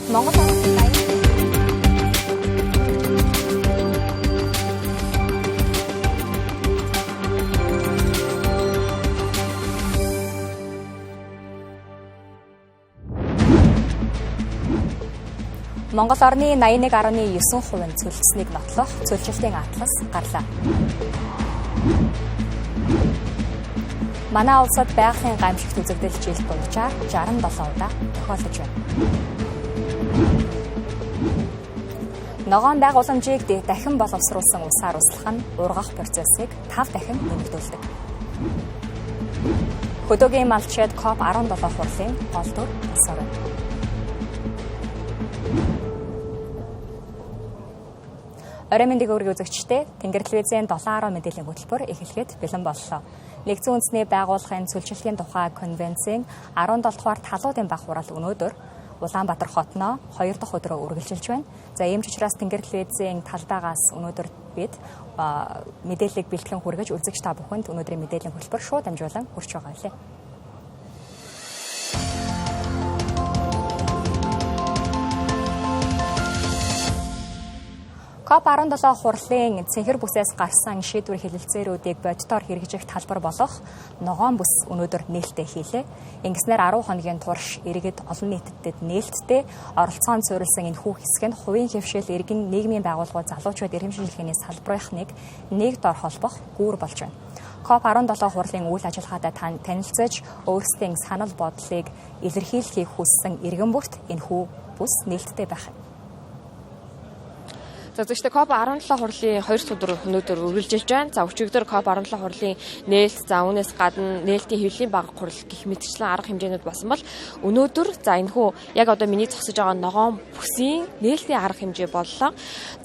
Монгол Монгол орны 81.9% цөлжсөнийг нотлох цөлжилтийн атлас гарлаа. Манай улсад байгалийн гамшигт үзэгдэл жилд дунджаар 67 удаа тохиолдож байна. Ногоон байгууламжийг дахин боловсруулсан усаар услах нь ургах процессыг 5 дахин нэмэгдүүлдэг. Хөдөөгийн малчид COP17 хурлын гол дүр болсоор байна. Оройн мэндийг өргөж үзэгчдээ Тэнгэр телевизийн 7/10 мэдээллийн хөтөлбөр эхлэхэд бэлэн боллоо. Нэгдсэн үндэсний байгууллагын цөлжилтийн тухай конвенцийн 17 дугаар талуудын баг хурал өнөөдөр Улаанбаатар хотноо 2 дахь өдрөө үргэлжилж байна. За ийм ч учраас Тэнгэр телевизийн талбайгаас өнөөдөр бид мэдээллийг бэлтгэн хүргэж үзэгч та бүхэнд өнөөдрийн мэдээллийн хөтөлбөр шууд дамжуулан хүрч байгаа билээ. COP17 хурлын цэнхэр бүсээс гарсан шийдвэр хэлэлцээрүүдийг бодитоор хэрэгжих талбар болох ногоон бүс өнөөдөр нээлттэй хийлээ. Ингэснээр 10 хоногийн турш иргэд олон нийтэд нээлттэй оролцоонд суурилсан энэхүү хэсэг нь хувийн хөвшил иргэн нийгмийн байгууллагууд залуучууд эрхэм шинжилгээний салбарынхныг нэг дор холбох гүүр болж байна. COP17 хурлын үйл ажиллагаатай танилцаж өөрсдийн санал бодлыг илэрхийлэхийг хүссэн иргэн бүрт энэхүү бүс нээлттэй байх. За зөвхөн COP17 хурлын 2 дахь өдөр өнөөдөр үргэлжилж байна. За өчигдөр COP17 хурлын нээлт, за үүнээс гадна нээлтийн хэвлэлийн баг хурал гэх мэтчлэн арга хэмжээнүүд болсон бол өнөөдөр за энэхүү яг одоо миний зогсож байгаа ногоон бүсийн нээлтийн арга хэмжээ боллоо.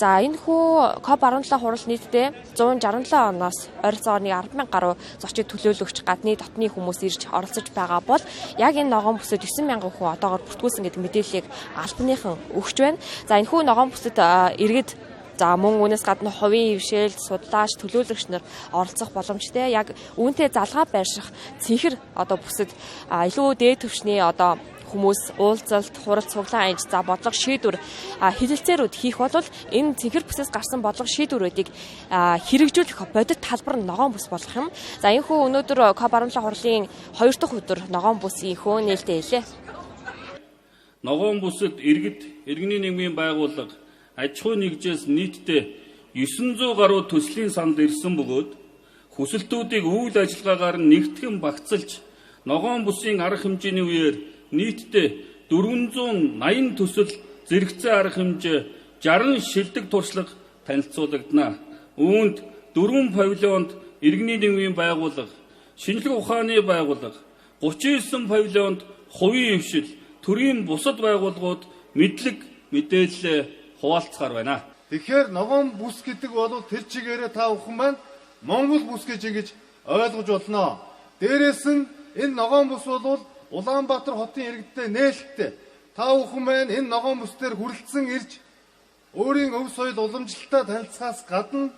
За энэхүү COP17 хурал нийтдээ 167 оноос ойролцоогоор 10,000 гаруй зочид төлөөлөгч гадны дотны хүмүүс ирж оролцож байгаа бол яг энэ ногоон бүсэд 9,000 хүн одоогоор бүртгүүлсэн гэдэг мэдээллийг албаныхан өгч байна. За энэхүү ногоон бүсэд иргэд за мөн үүнээс гадна хувийн хөвшөөлт, судлаач, төлөөлөгч нар оролцох боломжтой. Яг үүнтэй залгаа байрших цэнхэр одоо бүсэд илүү дээд түвшний одоо хүмүүс уулзалт, хурал цуглаан аж за бодлого шийдвэр хэлэлцээрүүд хийх бол энэ цэнхэр бүсээс гарсан бодлого шийдвэрүүдийг хэрэгжүүлэх бодит талбар нь ногоон бүс болох юм. За энэхүү өнөөдөр COP17 хурлын 2 дахь өдөр ногоон бүсийн хөө нээлттэй хэлээ. Ногоон бүсэд иргэний нийгмийн байгууллага аж ахуйн нэгжээс нийтдээ 900 гаруй төслийн санд ирсэн бөгөөд хүсэлтүүдийг үйл ажиллагаагаар нэгтгэн багцлж ногоон бүсийн арга хэмжээний үеэр нийтдээ 480 төсөл зэрэгцээ арга хэмжээ 60 шилдэг туршлага танилцуулагдана. Үүнд 4 павильонд иргэний нийгмийн байгууллага, шинжлэх ухааны байгууллага, 39 павильонд хувийн хөвшил, төрийн бусад байгууллагууд мэдээлэл хуваалцгаар байна. Тэгэхээр ногоон бүс гэдэг бол тэр чигээрээ та бүхэн маань Монгол бүс гэж ингэж ойлгож болно. Дээрээс нь энэ ногоон бүс бол Улаанбаатар хотын иргэдтэй нээлттэй. Та бүхэн маань энэ ногоон бүсээр хүрэлцэн ирж өөрийн өв соёл уламжлалтаа танилцахаас гадна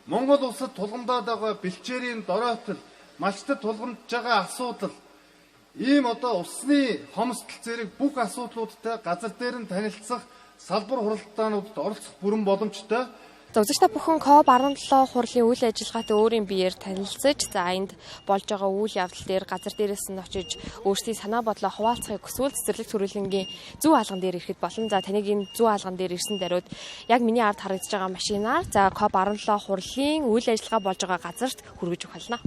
Монгол улсад тулгамдаад байгаа бэлчээрийн дороотол, малчдад тулгамдж байгаа асуудал, ийм одоо усны хомсдол зэрэг бүх асуудлуудтай газар дээр нь танилцах салбар хуралдаануудад оролцох бүрэн боломжтой. За үзэгч та бүхэн COP17 хурлын үйл ажиллагаатай өөрийн биеэр танилцаж, за энд болж байгаа үйл явдал дээр газар дээрээс нь очиж өөрсдийн санаа бодлоо хуваалцахыг хүсвэл цэцэрлэг төрөлхтний зүү алган дээр ирэхэд болон за таныг энэ зүү алган дээр ирсэн даруйд яг миний ард харагдаж байгаа машинаар за COP17 хурлын үйл ажиллагаа болж байгаа газарт хүргэж өгөх болно.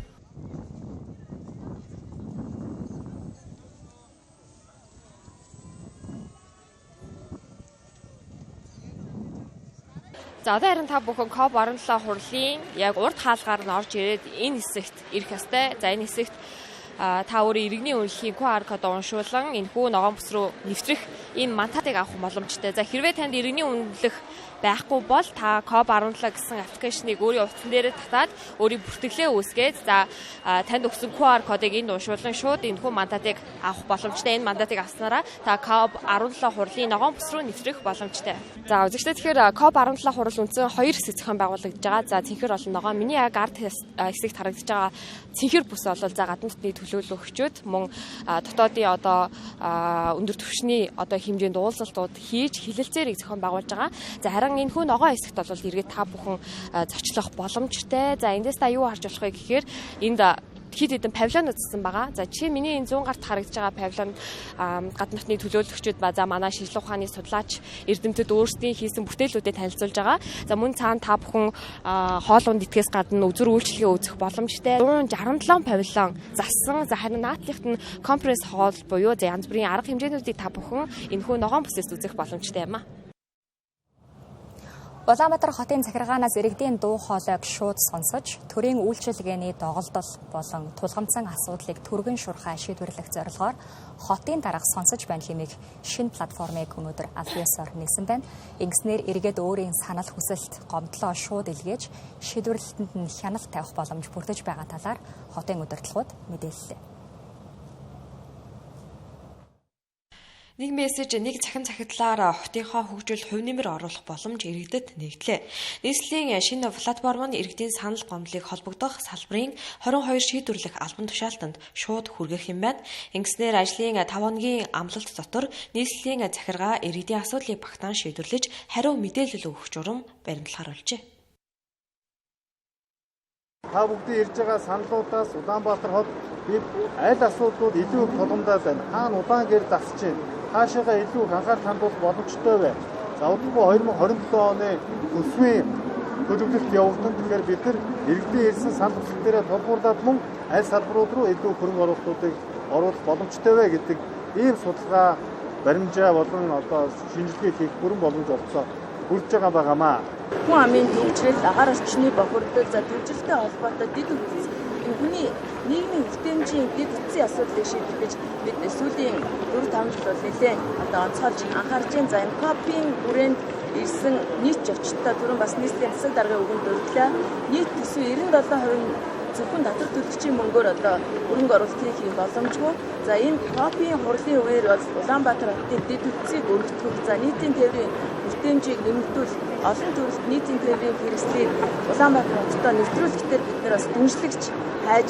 За одоо харин та бүхэн COP17 хурлын яг урд хаалгаар нь орж ирээд энэ хэсэгт ирэх ёстой. За энэ хэсэгт та өөрийн иргэний үнэлэхийн QR код уншуулан энэхүү ногоон бүс рүү нэвтрэх ийм мантатыг авах боломжтой. За хэрвээ танд иргэний үнэлэх байхгүй бол та COP17 гэсэн аппликейшнийг өөрийн утсан дээр татаад өөрийн бүртгэлээ үүсгээд за танд өгсөн QR кодыг энд уншуулан шууд энэхүү мандатыг авах боломжтой. Энэ мандатыг авснараа та COP17 хурлын ногоон бүс рүү нэвтрэх боломжтой. За үзэгчдээ тэгэхээр COP17 хурал үндсэн 2 хэсэг зохион байгуулагдаж байгаа. За цэнхэр болон ногоон миний яг ард хэсэгт харагдаж байгаа цэнхэр бүс бол за гадна дотны төлөөлөгчүүд мөн дотоодын одоо өндөр түвшний одоо хэмжээнд уулзалтууд хийж хилэлцээрийг зохион байгуулж байгаа. За харин энэ хүн ногоон хэсэгт бол эргээд та бүхэн зочлох боломжтой. За эндээс та юу харж болох вэ гэхээр энд хэд хэдэн павильон үзсэн байгаа. За жишээ миний энэ 100 гарт харагдаж байгаа павильон гадны нутны төлөөлөгчид ба за манай шинжилгээ ухааны судлаач эрдэмтэд өөрсдийн хийсэн бүтээлүүдэд танилцуулж байгаа. За мөн цаана та бүхэн хоолунд итгэээс гадна үзүр үйлчлэгээ үзэх боломжтой 167 павильон зассан. За харин наадлынхт нь конференс холл буюу за янз бүрийн арга хэмжээнүүдийг та бүхэн энэхүү ногоон бүсээс үзэх боломжтой юм а. Улаанбаатар хотын захиргаанаас иргэдийн дуу хоолойг шууд сонсож, төрийн үйлчилгээний доголдол болон тулгамдсан асуудлыг түргэн шуурхай шийдвэрлэх зорилгоор хотын дарга сонсож байна хэмээх шинэ платформыг өнөөдөр аль биесээр нээсэн байна. Ингэснээр иргэд өөрийн санал хүсэлт гомдлоо шууд илгээж, шийдвэрлэлтэнд нь хяналт тавих боломж бүрдэж байгаа талаар хотын удирдлагууд мэдээллээ. Нэг мессеж нэг цахим захидлаар хотынхоо хөгжил хувь нэмэр оруулах боломж иргэдэд нэгдлээ. Нийслэлийн шинэ платформ нь иргэдийн санал гомдлыг холбогдох салбарын 22 шийдвэрлэх албан тушаалтанд шууд хүргэх юм байна. Ингэснээр ажлын 5 хоногийн амлалт дотор нийслэлийн захиргаа иргэдийн асуудлыг багтаан шийдвэрлэж хариу мэдээлэл өгөх журам баримтлахаар болжээ. Та бүгдийн ирж байгаа саналуудаас Улаанбаатар хот бид аль асуудлууд илүү их тулгамдаад байна. Хаана удаан гэр засч байна. Хаашаага илүү их анхаарал хандуулах боломжтой вэ? За удахгүй 2027 оны төсвийн төлөвлөлт явуулсан. Тэгэхээр бид нар иргэдийн ирсэн санал хүсэлтээрээ тулгуурлаад мөн аль салбарууд руу илүү хөрөнгө оруулалтуудыг оруулах боломжтой вэ гэдэг ийм судалгаа баримжаа болон одоо шинжилгээ хийх бүрэн боломж олгосоо хүрч байгаамаа. Хүн амын төвчрэл, агаар орчны бохирдол, за төвчлөлтэй холбоотой дэд үтс хүний нийгмийн хүртээмжийн дэд үтсийн асуудлыг шийдэх гэж бид сүүлийн 4-5 жил бол нэлээд одоо онцгойлж анхаарч байна. За энэ копийн хүрээнд ирсэн нийт зочдтой түрүүн бас нийслэлийн засаг даргын үгэнд дурдлаа. Нийт төсвийн 97% зөвхөн татвар төлөгчийн мөнгөөр одоо хөрөнгө оруулалт хийх боломжгүй. За энэ копийн хурлын үеэр бол Улаанбаатар хотын дэд үтсийг өргөдгөх, за нийтийн тээврийн хүртээмжийг нэмэгдүүл, олон төрөлт нийтийн тээврийн хэрэгслийг Улаанбаатар хотод нэвтрүүлэхдээ бид нар бас дүнжлэгч хайж.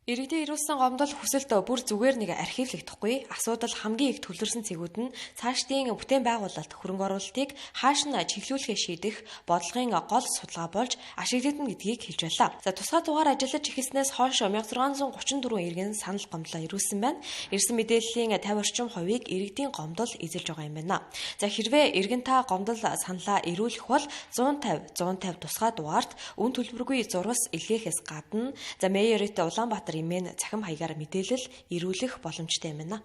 Иргэдийн ирүүлсэн гомдол хүсэлт бүр зүгээр нэг архивлэгдэхгүй. Асуудал хамгийн их төлөрсөн цэгүүд нь цаашдын бүтээн байгуулалт хөрөнгө оруулалтыг хааш нь чиглүүлэхээ шийдэх бодлогын гол судалгаа болж ашиглагдана гэдгийг хэлж байлаа. За тусгай дугаар ажиллаж эхэлснээс хойш 1634 иргэн санал гомдлоо ирүүлсэн байна. Ирсэн мэдээллийн 50 орчим хувийг иргэдийн гомдол эзэлж байгаа юм байна. За хэрвээ иргэн та гомдол саналаа ирүүлэх бол 150 тусгай дугаарт үн төлбөргүй зурвас илгээхээс гадна за Мэйерит Улаанбаатар имэн цахим хаягаар мэдээлэл ирүүлэх боломжтой юм байна.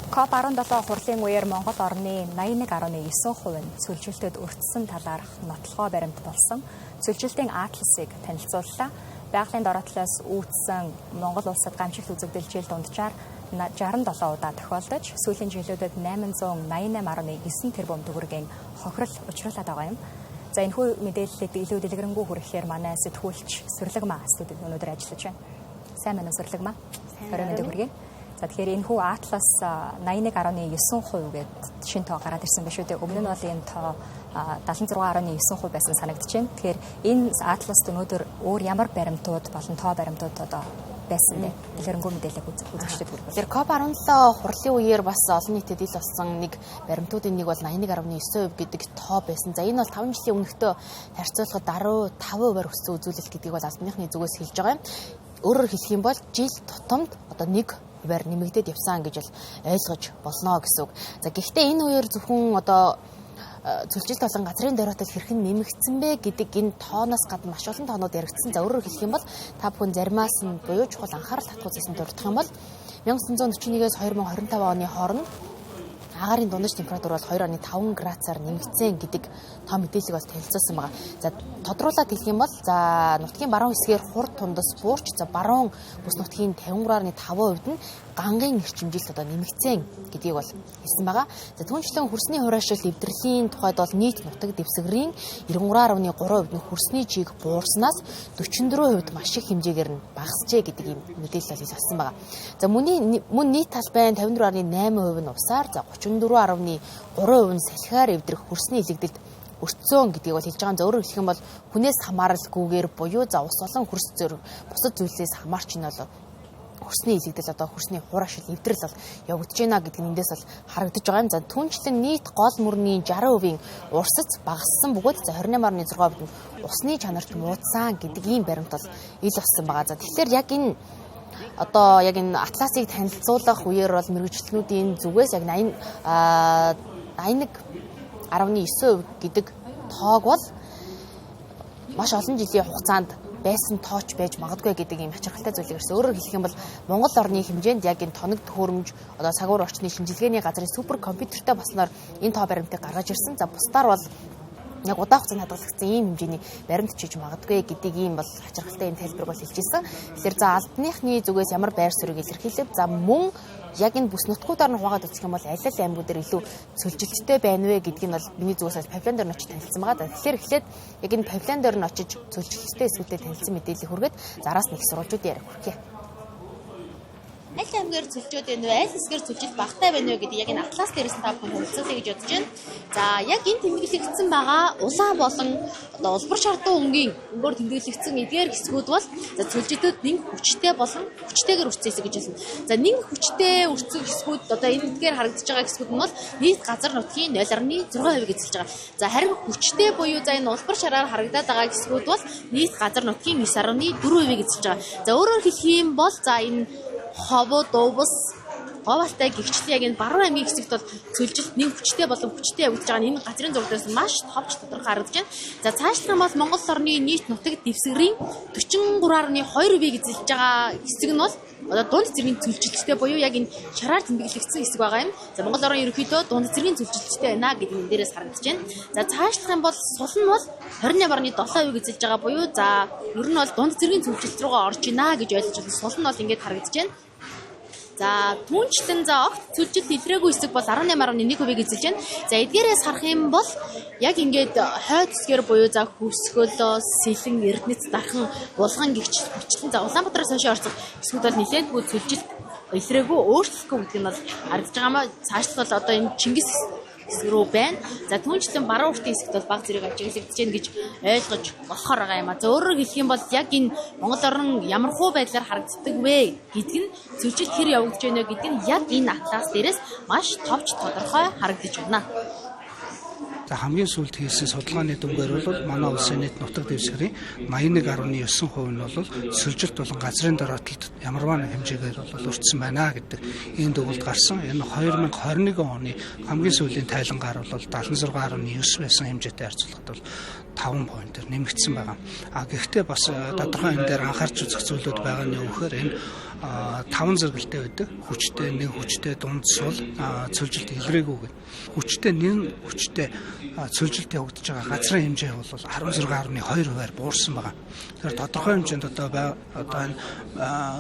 COP17 хурлын үеэр Монгол орны 81.9% нь цөлжилтэд өртсөн талаарх нотлохоо баримт болсон. Цөлжилтийн атласыг танилцууллаа. Байгалийн дороотлоос үүдсэн Монгол улсад гамшигт үзэгдэл жил дунджаар 67 удаа тохиолдож, сүүлийн жилүүдэд 888.9 тэрбум төгрөгийн хохирол учруулад байгаа юм. За энэхүү мэдээллийг илүү дэлгэрэнгүй хүргэхээр манай сэтгүүлч Сүрлэгмаа студид өнөөдөр ажиллаж байна. Сайн байна уу Сүрлэгмаа? Орой мэнд хүргэе. За тэгэхээр энэхүү Атлас 81.9% гээд шинэ тоо гараад ирсэн биш үү? Өмнө нь бол энэ тоо 76.9% байсан санагдаж байна. Тэгэхээр энэ Атласт өнөөдөр өөр ямар баримтууд болон тоо баримтууд одоо байсан бэ? Дэлгэрэнгүй мэдээлэл үзэгчдэд хүргэх. Тэгэхээр COP17 хурлын үеэр бас олон нийтэд ил болсон нэг баримтуудын нэг бол 81.9% гэдэг тоо байсан. За энэ бол 5 жилийн өмнөхтөө харьцуулахад 15%-аар өссөн үзүүлэлт гэдгийг бол албаныхны зүгээс хэлж байгаа юм. Өөрөөр хэлэх юм бол жил тутамд одоо 1%-аар нэмэгдээд явсан гэж бол ойлгож болно гэсэн үг. За гэхдээ энэ үеэр зөвхөн одоо цөлжилт болон газрын дөрөөлт хэрхэн нэмэгдсэн бэ гэдэг энэ тооноос гадна маш олон тоонууд яригдсан. За өөрөөр хэлэх юм бол та бүхэн заримаас нь буюу чухал анхаарал татгуулсан дурдах юм бол 1941-ээс 2025 оны хооронд агаарын дундаж температур бол 2.5 градусаар нэмэгдсэн гэдэг тоо мэдээлэл бол танилцуулсан байгаа. За тодруулаад хэлэх юм бол за нутгийн баруун хэсгээр хурд тундас буурч за баруун бүс нутгийн 53.5% нь гангийн эрчимжилт одоо нэмэгдсэн гэдгийг бол хэлсэн байгаа. За түүнчлэн хөрсний хураашил эвдрэлийн тухайд бол нийт нутаг дэвсгэрийн 93.3% нь хөрсний чийг буурснаас 44% маш их хэмжээгээр нь багасжээ гэдэг ийм мэдээлэл хэлсэн байгаа. За мөн нийт талбайн 54.8% нь усаар за 34.3% нь салхиар эвдрэх хөрсний илэгдэлд өртсөн гэдгийг бол хэлж байгаа. За өөрөөр хэлэх юм бол хүнээс хамааралгүйгээр буюу за ус болон хөрс зөр бусад зүйлсээс хамаарч нь бол хөрсний илэгдэл одоо хөрсний хуурашил эвдрэл бол явагдаж байна гэдэг нь эндээс бол харагдаж байгаа юм. За түүнчлэн нийт гол мөрний 60% урсц багассан бөгөөд за 28.6% нь усны чанарт муудсан гэдэг ийм баримт бол ил болсон байгаа. За тэгэхээр яг энэ одоо яг энэ атласыг танилцуулах үеэр бол мэргэжилтнүүдийн зүгээс яг 81.9% гэдэг тоог бол маш олон жилийн хугацаанд байсан тооч байж магадгүй гэдэг ийм хачирхалтай зүйлийг ирсэн. Өөрөөр хэлэх юм бол Монгол орны хэмжээнд яг энэ тоног төхөөрөмж одоо цагуур орчны шинжилгээний газрын супер компьютертэй болсноор энэ тоо баримтыг гаргаж ирсэн. За бусдаар бол яг удаан хугацаанд хадгалагдсан ийм хэмжээний баримт чиж магадгүй гэдэг ийм бол хачирхалтай ийм тайлбарыг бол хэлжсэн. Тэгэхээр за албаныхны зүгээс ямар байр суурийг илэрхийлв. За мөн яг энэ бүс нутгуудаар нь хуваагаад үзэх юм бол аль аль аймагуудаар илүү цөлжилттэй байна вэ гэдгийг нь бол миний зүгээс павильон дээр нь очиж танилцсан байгаа. Тэгэхээр эхлээд яг энэ павильон дээр нь очиж цөлжилттэй эсвэлтэй танилцсан мэдээллийг хүргээд зараас нь их сурвалжуудын яриаг хүргье. Аль аймгаар цөлжөөд байна вэ? Аль хэсгээр цөлжилт багтай байна вэ гэдэг яг энэ атлас дээрээс та бүхэн танилцуулъя гэж бодож байна. За яг энэ тэмдэглэгдсэн байгаа улаан болон одоо улбар шардуу өнгөөр тэмдэглэгдсэн эдгээр хэсгүүд бол за цөлжилтөд нэг хүчтэй болон хүчтэйгээр үрцсэн хэсэг гэж байна. За нэг хүчтэй үрцэх хэсгүүд одоо энэ эдгээр харагдаж байгаа хэсгүүд нь бол нийт газар нутгийн 0.6% эзэлж байгаа. За харин хүчтэй буюу за энэ улбар шараар харагдаад байгаа хэсгүүд бол нийт газар нутгийн 9.4% эзэлж байгаа. За өөрөөр хэлэх юм бол за энэ ховоо дувс говалтай гихчлээ яг энэ баруун аймгийн хэсэгт бол цөлжилт нэг хүчтэй болон хүчтэй явагдаж байгаа нь энэ газрын зургаас маш товч тодорхой харагдаж байна. За цаашлах юм бол Монгол орны нийт нутаг дэвсгэрийн 43.2% эзэлж байгаа хэсэг нь бол одоо дунд зэргийн цөлжилттэй буюу яг энэ шараар тэмдэглэгдсэн хэсэг байгаа юм. За Монгол орн ерөнхийдөө дунд зэргийн цөлжилттэй байна гэдэг энэ дээрээс харагдаж байна. За цаашлах юм бол сул нь бол 28.7% эзэлж байгаа буюу за ер нь бол дунд зэргийн цөлжилт руугаа орж ийна гэж ойлгож байна. Сул нь бол ингэж харагдаж байна. За түүнчлэн за огт цөлжилт илрээгүй хэсэг бол 18.1% эзэлж байна. За эдгээрээс харах юм бол яг ингээд хойд хэсгээр буюу за Хөвсгөл, Сэлэн, Эрдэнэт, Дархан, Булган гихч хүчлэн за Улаанбаатараас хойш орсон хэсгүүд бол нэлээд бүх цөлжилт илрээгүй өөрчлөхгүй гэдэг нь бол харагдаж байгаа маа. Цаашлах бол одоо энэ Чингис хэсэг рүү байна. За түүнчлэн баруун уртын хэсэгт бол баг зэрэг ажиглагдаж байна гэж ойлгож болохоор байгаа юм а. За өөрөөр хэлэх юм бол яг энэ Монгол орн ямар хуу байдлаар харагддаг вэ гэдг нь цөлжилт хэр явагдаж байна вэ гэдэг нь яг энэ атлас дээрээс маш товч тодорхой харагдаж байна. За хамгийн сүүлд хийсэн судалгааны дүнгээр бол манай улсын нийт нутаг дэвсгэрийн 81.9% нь бол цөлжилт болон газрын дороотолд ямарваа нэг хэмжээгээр бол өртсөн байна гэдэг энэ дүгнэлт гарсан. Энэ 2021 оны хамгийн сүүлийн тайлангаар бол 76.9 байсан хэмжээтэй харьцуулахад бол 5 поинтээр нэмэгдсэн байгаа. Гэхдээ бас тодорхой энэ дээр анхаарч үзэх зүйлүүд байгаа нь юу гэхээр энэ 5 зэрэгэлтэй байдаг. Хүчтэй, нэг хүчтэй, дунд сул, цөлжилт илрээгүй гэдэг. Хүчтэй, нэг хүчтэй цөлжилт явагдаж байгаа газрын хэмжээ бол 16.2%-аар буурсан байгаа. Тэгэхээр тодорхой хэмжээнд одоо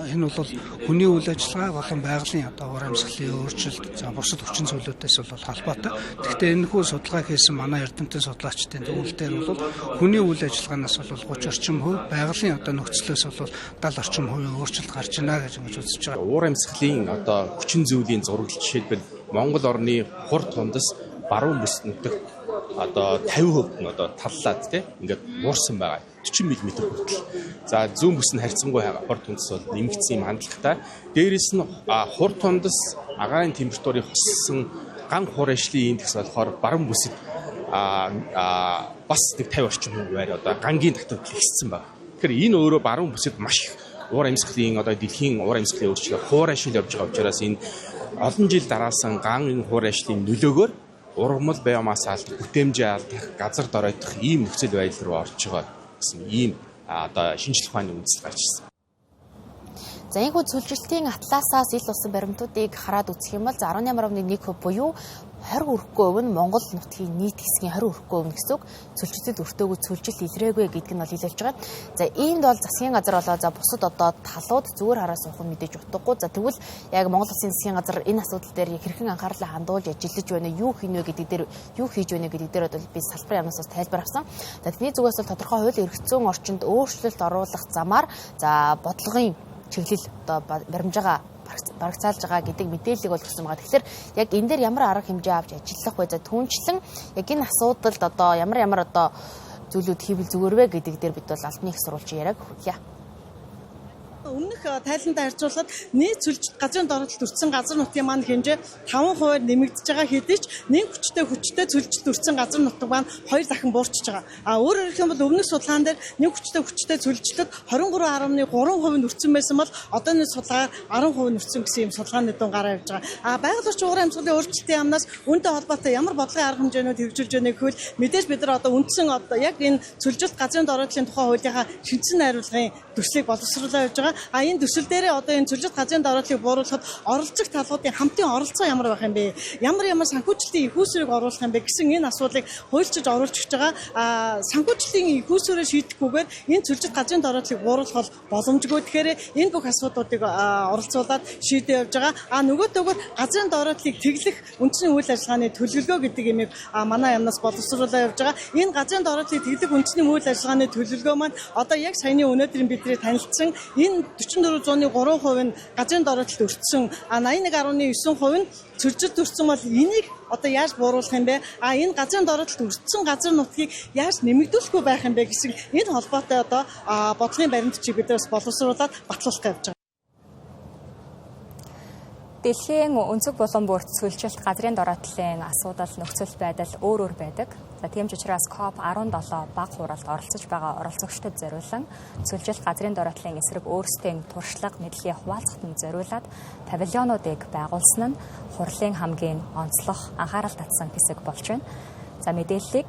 энэ бол хүний үйл ажиллагаа болон байгалийн одоо уур амьсгалын өөрчлөлт, бусад хүчин зүйлүүдээс бол холбоотой. Гэхдээ энэхүү судалгаа хийсэн манай эрдэмтэн судлаачдын зөвлөлтөөр бол хүний үйл ажиллагаанаас бол 30 орчим хувь, байгалийн одоо нөхцлөөс бол 70 орчим хувийн өөрчлөлт гарч байна гэж үзэж байгаа. Уур амьсгалын одоо хүчин зүйлийн зураг жишээлбэл Монгол орны хур тундас баруун бүс нутагт одоо 50% нь одоо таллаад тийм ингээд буурсан байгаа. 40 мм хүртэл. За зүүн бүс нь харьцангуй хур тундас бол нэмэгдсэн юм хандлагатай. Дээрээс нь хур тундас агаарын температурыг хөссөн ган хур ажлын индекс болохоор баруун бүсэд бас нэг 50 орчим хувиар одоо гангийн татвар ихссэн байна. Тэгэхээр энэ өөрөө баруун бүсэд маш уур амьсгалын одоо дэлхийн уур амьсгалын өөрчлөлт хуур ашиг явж байгаа учраас энэ олон жил дараасан ган энэ хуур ажлын нөлөөгөөр ургамал биомасс алдах, бүтээмжээ алдах, газар доройтох ийм нөхцөл байдал руу орж байгаа гэсэн ийм одоо шинжлэх ухааны үндэслэл гарч ирсэн. За энэ хүү цөлжилтийн атласаас ил болсон баримтуудыг хараад үзэх юм бол 18.1% буюу 20 хүрэхгүй өв нь Монгол нутгийн нийт хэсгийн 20 хүрэхгүй өв гэсэн үг цөлжилтэд өртөөгүй цөлжилт илрээгүй гэдг нь бол илэрж байгаа. За иймд бол засгийн газар болоо за бусад одоо талууд зүгээр хараа суух нь мэдээж утгагүй. За тэгвэл яг Монгол Улсын засгийн газар энэ асуудал дээр хэрхэн анхаарлаа хандуулж ажиллаж байна юу хийнэ гэдэг дээр юу хийж байна гэдэг дээр бол би салбарын яамнаас тайлбар авсан. За тэний зүгээс бол тодорхой хууль эрх зүйн орчинд өөрчлөлт оруулах замаар за бодлогын чиглэл одоо баримжаага барагцаалж байгаа гэдэг мэдээллийг бол өгсөн байгаа. Тэгэхээр яг энэ дээр ямар арга хэмжээ авч ажиллах вэ? За түүнчлэн яг энэ асуудалд одоо ямар одоо зүйлүүд хийвэл зүгээр вэ гэдэг дээр бид бол албаны их сурвалжийн яриаг хүргье. Өмнөх тайлантай харьцуулахад нийт сүлжит газрын доролтод өртсөн газар нутгийн маань хэмжээ 5% нэмэгдэж байгаа хэдий ч нэг хүчтэй сүлжит өртсөн газар нутаг маань 2 дахин буурчж байгаа. Өөрөөр хэлэх юм бол өмнөх судалгаан дээр нэг хүчтэй сүлжитэд 23.3% өртсөн байсан бол одооны судалгаар 10% өртсөн гэсэн юм судалгааны дүн гараа явж байгаа. Байгаль орчин уур амьсгалын өөрчлөлтийн яамнаас үүнтэй холбоотой ямар бодлогын арга хэмжээнүүд хэрэгжүүлж байгааг гэвэл мэдээж бид нар одоо үндсэн яг энэ сүлжилт газрын дороотлын тухай хуулийнхаа шинжлэх найруулгын төслийг боловсруулаад явж байгаа. Энэ төсөл дээрээ одоо энэ сүлжилт газрын дороотлыг бууруулахад оролцох талуудын хамтын оролцоо ямар байх юм бэ? Ямар санхүүжилтийн их үүсвэрийг оруулах юм бэ гэсэн энэ асуулыг хуульчилж оруулж өгч байгаа. Санхүүжилтийн их үүсвэрээ шийдэхгүйгээр энэ сүлжилт газрын дороотлыг бууруулах боломжгүй. Тэгэхээр энэ бүх асуудлуудыг оролцуулаад шийдэж явж байгаа. Нөгөөтэйгөр газрын дороотлыг тэглэх үндэсний үйл ажиллагааны төлөвлөгөө гэдэг юмыг манай яамнаас боловсруулаад явж байгаа. Энэ газрын дороотлыг тэглэх үндэсний үйл ажиллагааны төлөвлөгөө маань одоо яг саяны өнөөдрийн бидний танилцсан энэ 44.3% нь газрын дороотлолд өртсөн 81.9% нь сүлжилт өртсөн бол энийг одоо яаж бууруулах юм бэ? Энэ газрын дороотлолд өртсөн газар нутгийг яаж нэмэгдүүлэхгүй байх юм бэ гэсэн энэ холбоотой одоо бодлогын баримтчийг бид бас боловсруулаад батлуулах гэж байна. Дэлхийн өнцөг булан бүрт сүлжилт газрын дороотлын асуудал нөхцөл байдал өөр байдаг. Тийм ч учраас COP17 баг хуралд оролцож байгаа оролцогчдод зориулан сүлжилт газрын дороотлын эсрэг өөрсдийн туршлага мэдлэгийг хуваалцахад зориулаад павильонуудыг байгуулсан нь хурлын хамгийн онцлог анхаарал татсан хэсэг болж байна. Мэдээллийг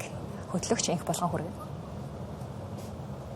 хөтлөгч инх болгон хүргэнэ.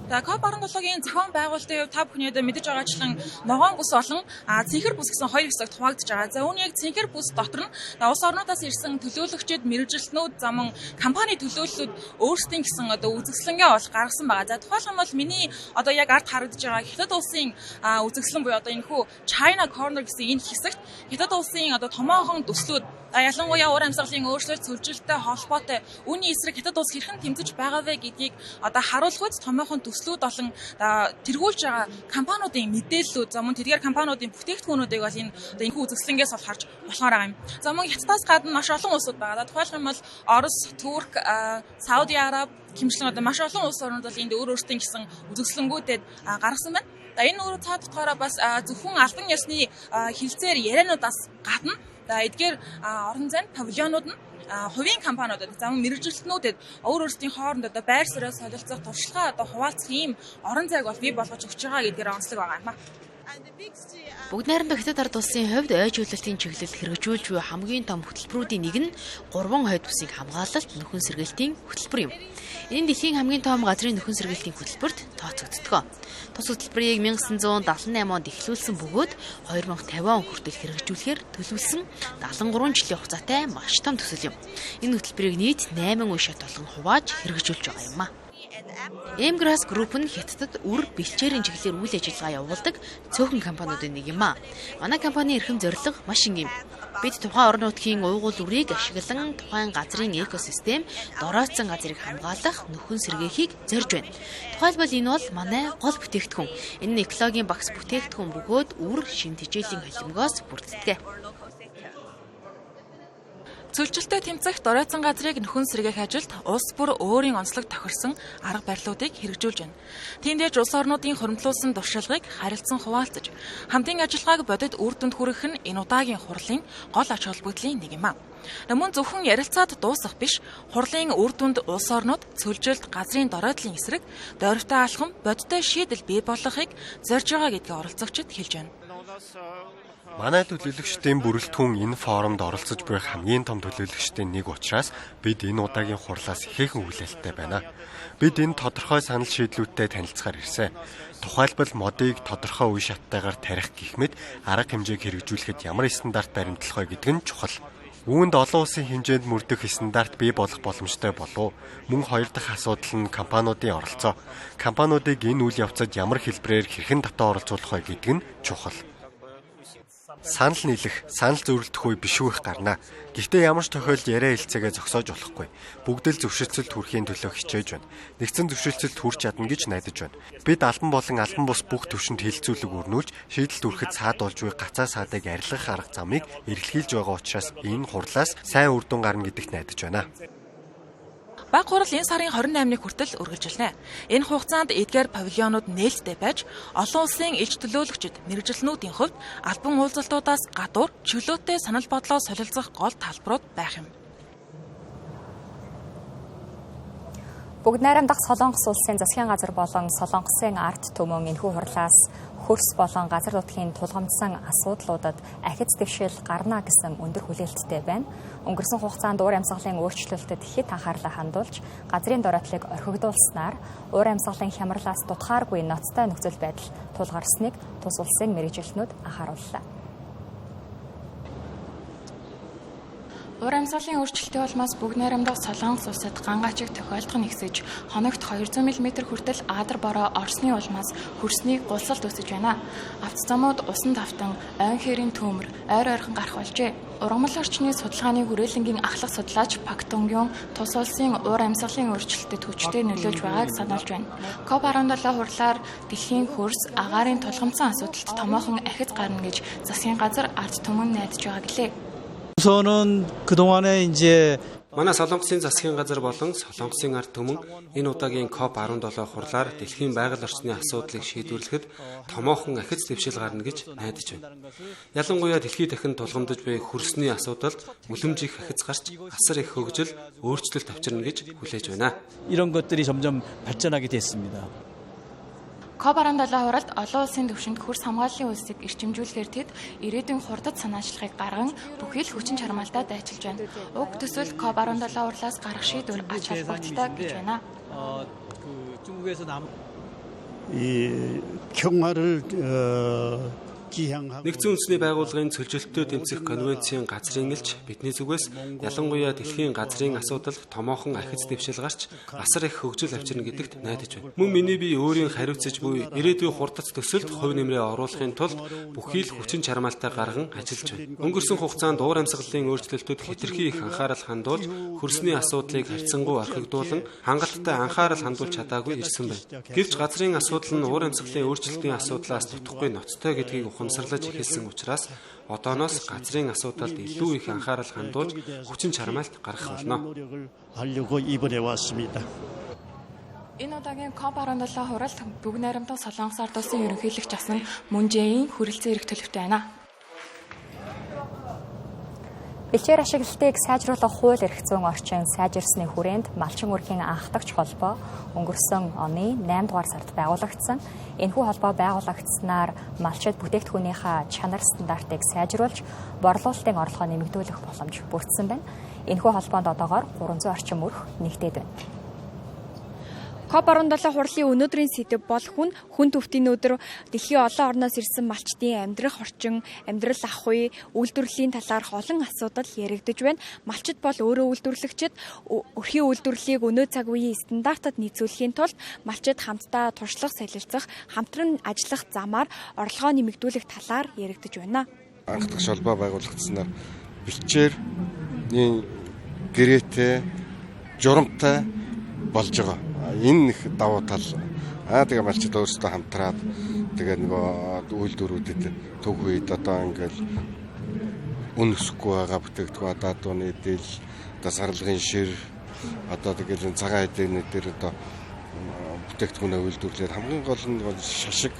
COP17-гийн зохион байгуулалтын хувьд та бүхний мэдэж байгаачлан ногоон бүс болон цэнхэр бүс гэсэн хоёр хэсэгт хуваагдж байгаа. Үүний яг цэнхэр бүс дотор нь улс орнуудаас ирсэн төлөөлөгчид, мэргэжилтнүүд, замун компани төлөөллүүд өөрсдийн гэсэн үзэсгэлэнгээ гаргасан байгаа. Тухайлбал миний яг ард харагдаж байгаа Хятад улсын үзэсгэлэн буюу энэхүү China Corner гэсэн энэ хэсэгт Хятад улсын томоохон төслүүд ялангуяа уур амьсгалын өөрчлөлт сүлжилттэй холбоотой үүний эсрэг Хятад улс хэрхэн тэмцэж байгаа вэ гэдгийг харуулахуйц томоохон төслүүд болон тэргүүлж байгаа компаниудын мэдээллүүд мөн тэдгээр компаниудын бүтээгдэхүүнүүдийг бол энэхүү үзэсгэлэнгээс бол харж болохоор байгаа юм. Мөн Хятадаас гадна маш олон улсууд байгаа. Тухайлбал Орос, Турк, Сауди Араб гэмчлэн маш олон улс орнууд бол энд өөрсдийн гэсэн үзэсгэлэнгүүдэд гаргасан байна. Энэ өөрөө цаа дотоороо бас зөвхөн албан ёсны хилцээр яриануудаас гадна эдгээр орон зайд павильонууд нь хувийн компаниудад мэргэжилтнүүдэд өөрсдийн хооронд байр суурь солилцох туршлага хуваалцах ийм орон зайг бол бий болгож өгч байгаа гэдгээр онцлог байгаа юм аа. Бүгд найрамдах Хятад ард улсын хувьд ойж үйлдвэрлэлийн чиглэлд хэрэгжүүлж буй хамгийн том хөтөлбөрүүдийн нэг нь 3 хойд бүсийг хамгаалалт нөхөн сэргээлтийн хөтөлбөр юм. Энэ дэлхийн хамгийн том газрын нөхөн сэргээлтийн хөтөлбөрт тооцогддог. Тус хөтөлбөрийг 1978 онд эхлүүлсэн бөгөөд 2050 он хүртэл хэрэгжүүлэхээр төлөвлөсөн 73 жилийн хугацаатай маш том төсөл юм. Энэ хөтөлбөрийг нийт 8 үе шат болгон хувааж хэрэгжүүлж байгаа юм а. M-Grass Group нь Хятадд үр бэлчээрийн чиглэлээр үйл ажиллагаа явуулдаг цөөхөн компаниудын нэг юм а. Манай компанийн эрхэм зорилго маш энгийн. Бид тухайн орон нутгийн уугуул үрийг ашиглан тухайн газрын экосистем, дорооцсон газрыг хамгаалах, нөхөн сэргээхийг зорьж байна. Тухайлбал энэ бол манай гол бүтээгдэхүүн. Энэ нь экологийн багц бүтээгдэхүүн бөгөөд үр шин тэжээлийн холимгоос бүрддэг. Сүлжилттэй тэмцэх доройцсон газрыг нөхөн сэргээх ажилд улс бүр өөрийн онцлог тохирсон арга барилуудыг хэрэгжүүлж байна. Тиймдээж улс орнуудын хуримтлуулсан туршлагыг харилцан хуваалцаж, хамтын ажиллагааг бодит үр дүнд хүргэх нь энэ удаагийн хурлын гол ач холбогдлын нэг юм а. Мөн зөвхөн ярилцаад дуусах биш, хурлын үр дүнд улс орнууд сүлжилт газрын доройдлын эсрэг дойртой алхам, бодиттой шийдэл бий болгохыг зорж байгаа гэдгийг оролцогчид хэлж байна. Манай төлөөлөгчдийн бүрэлдэхүүн энэ форумд оролцож буй хамгийн том төлөөлөгчдийн нэг учраас бид энэ удаагийн хурлаас ихээхэн хүлээлттэй байна. Бид энэ тодорхой санал шийдлүүдтэй танилцахаар ирсэн. Тухайлбал модыг тодорхой үе шаттайгаар тарих гэх мэт арга хэмжээг хэрэгжүүлэхэд ямар стандарт баримтлах вэ гэдэг нь чухал. Үүнд олон улсын хэмжээнд мөрдөх стандарт бий болох боломжтой болов. Мөн хоёр дахь асуудал нь компаниудын оролцоо. Компаниудыг энэ үйл явцад ямар хэлбэрээр хэрхэн татан оролцуулах вэ гэдэг нь чухал. Санал нийлэх, санал зөвлөлдөх үе бишүүх гарна. Гэхдээ ямар ч тохиолдолд яриа хэлцээгээ зогсоож болохгүй. Бүгд л зөвшөлтсөлд хүрэхийн төлөө хичээж байна. Нэгдсэн зөвшөлтсөлд хүрч чадна гэж найдаж байна. Бид албан болон албан бус бүх төвшөнд хилцүүлэг өрнүүлж, шийдэлд хүрэхэд саад болж буй гацаа саадыг арилгах арга замыг эрэлхийлж байгаа учраас энэ хурлаас сайн үр дүн гарна гэдэгт найдаж байна. Баг хурал энэ сарын 28-ны хүртэл үргэлжилнэ. Энэ хугацаанд эдгээр павильонууд нээлттэй байж олон улсын элч төлөөлөгчид мэргэжилтнүүдийн хувьд албан уулзалтуудаас гадуур чөлөөтэй санал бодлоо солилцох гол талбарууд байх юм. Бүгд найрамдах Солонгос улсын засгийн газар болон Солонгосын ард түмэн энэхүү хурлаас хөрс болон газар нутгийн тулгамдсан асуудлуудад ахиц дэвшил гарна гэсэн өндөр хүлээлттэй байна. Өнгөрсөн хугацаанд уур амьсгалын өөрчлөлтөд хэд анхаарлаа хандуулж, газрын дороотлыг орхигдуулснаар уур амьсгалын хямралаас дутхааргүй ноцтой нөхцөл байдал тулгарсныг тус улсын мэргэжилтнүүд анхаарууллаа. Уур амьсгалын өөрчлөлтийн улмаас бүгд найрамдах Солонгос улсад гангаачиг тохиолдох нь ихсэж, хоногт 200 мм хүртэл Адар бороо Оросны улмаас хөрснийг гулсалт үүсэж байна. Автозамууд усан давтан, ойн хэрийн төмөр, ойр ойрхон гарах болжээ. Ургамал орчны судалгааны хүрээлэнгийн ахлах судлаач Пак Тунгюн тус улсын уур амьсгалын өөрчлөлтөд хүчтэй нөлөөлж байгааг сануулж байна. COP17 хурлаар дэлхийн хөрс, агаарын тулгамдсан асуудалд томоохон ахиц гарна гэж засгийн газар ард түмэн найдаж байгаа гэлээ. 우선은 그동안에 이제 манай Солонгосын засгийн газар болон Солонгосын ард түмэн энэ удаагийн COP17 хурлаар дэлхийн байгаль орчны асуудлыг шийдвэрлэхэд томоохон ахиц дэвшил гарна гэж найдаж байна. Ялангуяа дэлхийд дахин тулгамдж буй хөрсний асуудалд үлэмж их ахиц гарч асар их хөгжил, өөрчлөлт авчирна гэж хүлээж байна. 이런 것들이 점점 발전하게 됐습니다. COP17 хуралд олон улсын түвшинд хөрс хамгааллын үйлсийг эрчимжүүлэхээр тэд ирээдүйн хурдад санаачлагыг гарган бүхий л хүчин чармаалтаа дайчилж байна. Уг төсөл COP17 хурлаас гарах шийдвэр ач холбогдолтой гэж байна. 이 평화를 Нэгдсэн үндэсний байгууллагын цөлжилтөд тэмцэх конвенцийн газрын элч бидний зүгээс ялангуяа дэлхийн газрын асуудал томоохон ахиц дэвшил гарч асар их хөгжил авчирна гэдэгт найдаж байна. Мөн миний бие өөрийн хариуцж буй ирээдүйн хурдац төсөлд хувь нэмрээ оруулахын тулд бүхий л хүчин чармаалтаа гарган ажиллаж байна. Өнгөрсөн хугацаанд уур амьсгалын өөрчлөлтөд хэтэрхий их анхаарал хандуулж хөрсний асуудлыг харьцангуй орхигдуулан хангалттай анхаарал хандуулж чадаагүй ирсэн байна. Гэвч газрын асуудал нь уур амьсгалын өөрчлөлтийн асуудлаас дутхгүй ноцтой гэдгийг ухамсарлаж эхэлсэн учраас одооноос газрын асуудалд илүү их анхаарал хандуулж хүчин чармаалт гаргах болно. Энэ удаагийн COP17 хуралд бүгд найрамдах Солонгос ард улсын ерөнхийлөгч асан Мун Жэ-ийн хүрэлцэн эрх төлөвтэй байна. Бэлчээр ашиглалтыг сайжруулах хууль эрх зүйн орчин сайжирсны хүрээнд малчин үрхийн анхдагч холбоо өнгөрсөн оны 8 дугаар сард байгуулагдсан. Энэхүү холбоо байгуулагдсанаар малчид бүтээгдэхүүнийхээ чанар стандартыг сайжруулж, борлуулалтын орлогоо нэмэгдүүлэх боломж бүрдсэн байна. Энэхүү холбоонд одоогоор 300 орчим өрх нэгдээд байна. COP17 хурлын өнөөдрийн сэдэв бол хүн төвтийн өдөр дэлхийн олон орноос ирсэн малчдын амьдрах орчин, амьдрал ах уй, үйлдвэрлэлийн талаарх олон асуудал яригдж байна. Малчид бол өөрөө үйлдвэрлэгчид өрхийн үйлдвэрлэлийг өнөө цаг үеийн стандартад нийцүүлэхийн тулд малчид хамтдаа туршлах, солилцох, хамтран ажиллах замаар орлогоо нэмэгдүүлэх талаар яригдж байна. Анхдагч холбоо байгуулагдсанаар бэлчээрний гэрээтэй, журамтай болж байгаа. Энэ их давуу тал. Тэгээ малчид өөрсдөө хамтраад тэгээ нөгөө үйлдвэрүүдэд төв үед одоо ингээл үн өсөхгүй байгаа бүтээгдэхүүн даатууны дэл, одоо сарлагын шир, одоо тэгэл цагаан эдний дээр одоо бүтээгдэхүүнээ үйлдвэрлээд хамгийн гол нь шашиг,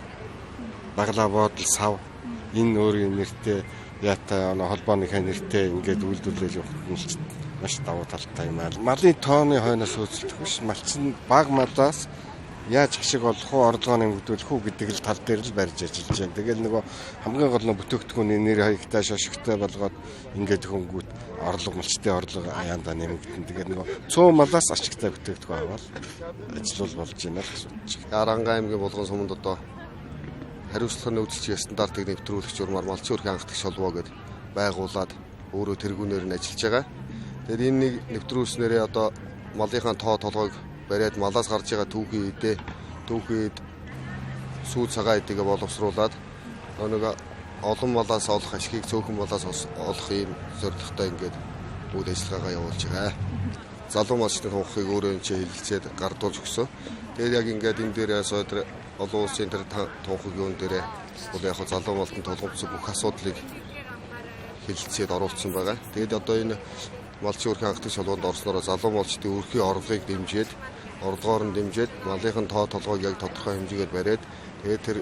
баглаа бодол, сав энэ өөрийн нэртэй яатай холбооныхаа нэртэй ингээд үйлдвэрлэл явахд нь маш давуу талтай юм аа. Малын тооны хойноос үүсэлдэх биш. Малчин баг малаас яаж ашиг олох уу, орлогоо нэмэгдүүлэх үү гэдэг л тал дээр л барьж ажиллаж байна. Тэгэл нөгөө хамгийн гол нь бүтээгдэхүүний нэр хаягтай шошигтой болгоод ингээд хөнгүүт орлого малчтын орлого аяндаа нэмэгдэн. Тэгээд нөгөө цөөн малаас ашигтай бүтээгдэхүүн аваад ажиллал болж байна л гэж бодож байна. Аранга аймгийн булган суманд одоо хариуцлагын үүдэлчийн стандартыг нэвтрүүлэх журмаар малчин үрхийн анхдагч холбоо гэдэг байгуулад өөрөө тэргүүнээр нь ажиллаж байгаа. Тэгэхээр энэ нэвтрүүлснээрээ одоо малынхаа тоо толгойг бариад малаас гарч байгаа түүхийд сүү цагаан эдгээ боловсруулад нэг олон малаас олох ашгийг цөөхөн малаас олох юм зорилготой ингээд үйл ажиллагаагаа явуулж байгаа. Залуу малчны тунхыг өөрөө хилэлцээд гардуулж өгсөн. Тэгээд яг ингээд энэ дээр сойдр олон улсын тэр тунхыг юун дээр бол яг залуу малтанд толгомцсон бүх асуудлыг хилэлцээд оруулсан байгаа. Тэгээд одоо энэ малчийн өрхийн хангалтын шалгуунд орсноор залуу малчдын өрхийн орлогыг дэмжиж, орлогоор нь дэмжиж, малынхын тоо толгойг яг тодорхой хэмжээгээр бариад тэгээд тэр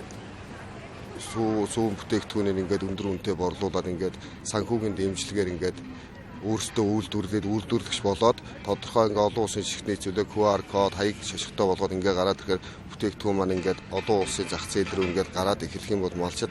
сүүн бүтээгдэхүүнээр ингээд өндөр үнэтэй борлуулад ингээд санхүүгийн дэмжлэгээр ингээд өөрсдөө үйлдвэрлэгч болоод тодорхой ингээд олон улсын шигтний зүйлээ QR код хаяг шашигтай болгоод ингээд гараад ирэхээр бүтээгдэхүүн маань ингээд олон улсын зах зээл рүү ингээд гараад ирэх юм бол малчид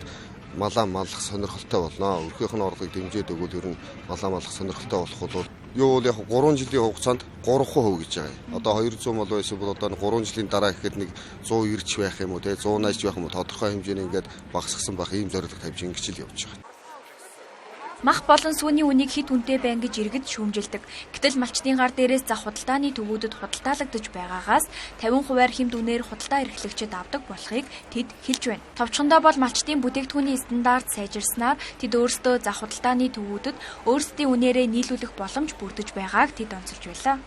малаа маллах сонирхолтой болно. Өрхийнх нь орлогыг дэмжиж өгвөл ер нь малаа маллах сонирхолтой болох бол юу яг 3 жилийн хугацаанд 3% гэж байгаа юм. Одоо 200 мал байсан бол одоо 3 жилийн дараа гэхэд нэг 190 байх юм уу те 180 байх юм уу тодорхой хэмжээний ингээд багасгсан байх ийм зорилго тавьж ингэж л явж байгаа. Мах болон сүүний үнийг хэд үнэтэй байна гэж иргэд шүүмжилдэг. Гэтэл малчдын гар дээрээс зах худалдааны төвүүдэд худалдаалагдаж байгаагаас 50% хэмт үнээр худалдаа эрхлэгчид авдаг болохыг тэд хэлж байна. Товчхондоо бол малчдын бүтээгдэхүүний стандарт сайжирснаар тэд өөрсдөө зах худалдааны төвүүдэд өөрсдийн үнээрээ нийлүүлэх боломж бүрдэж байгааг тэд онцолж байлаа.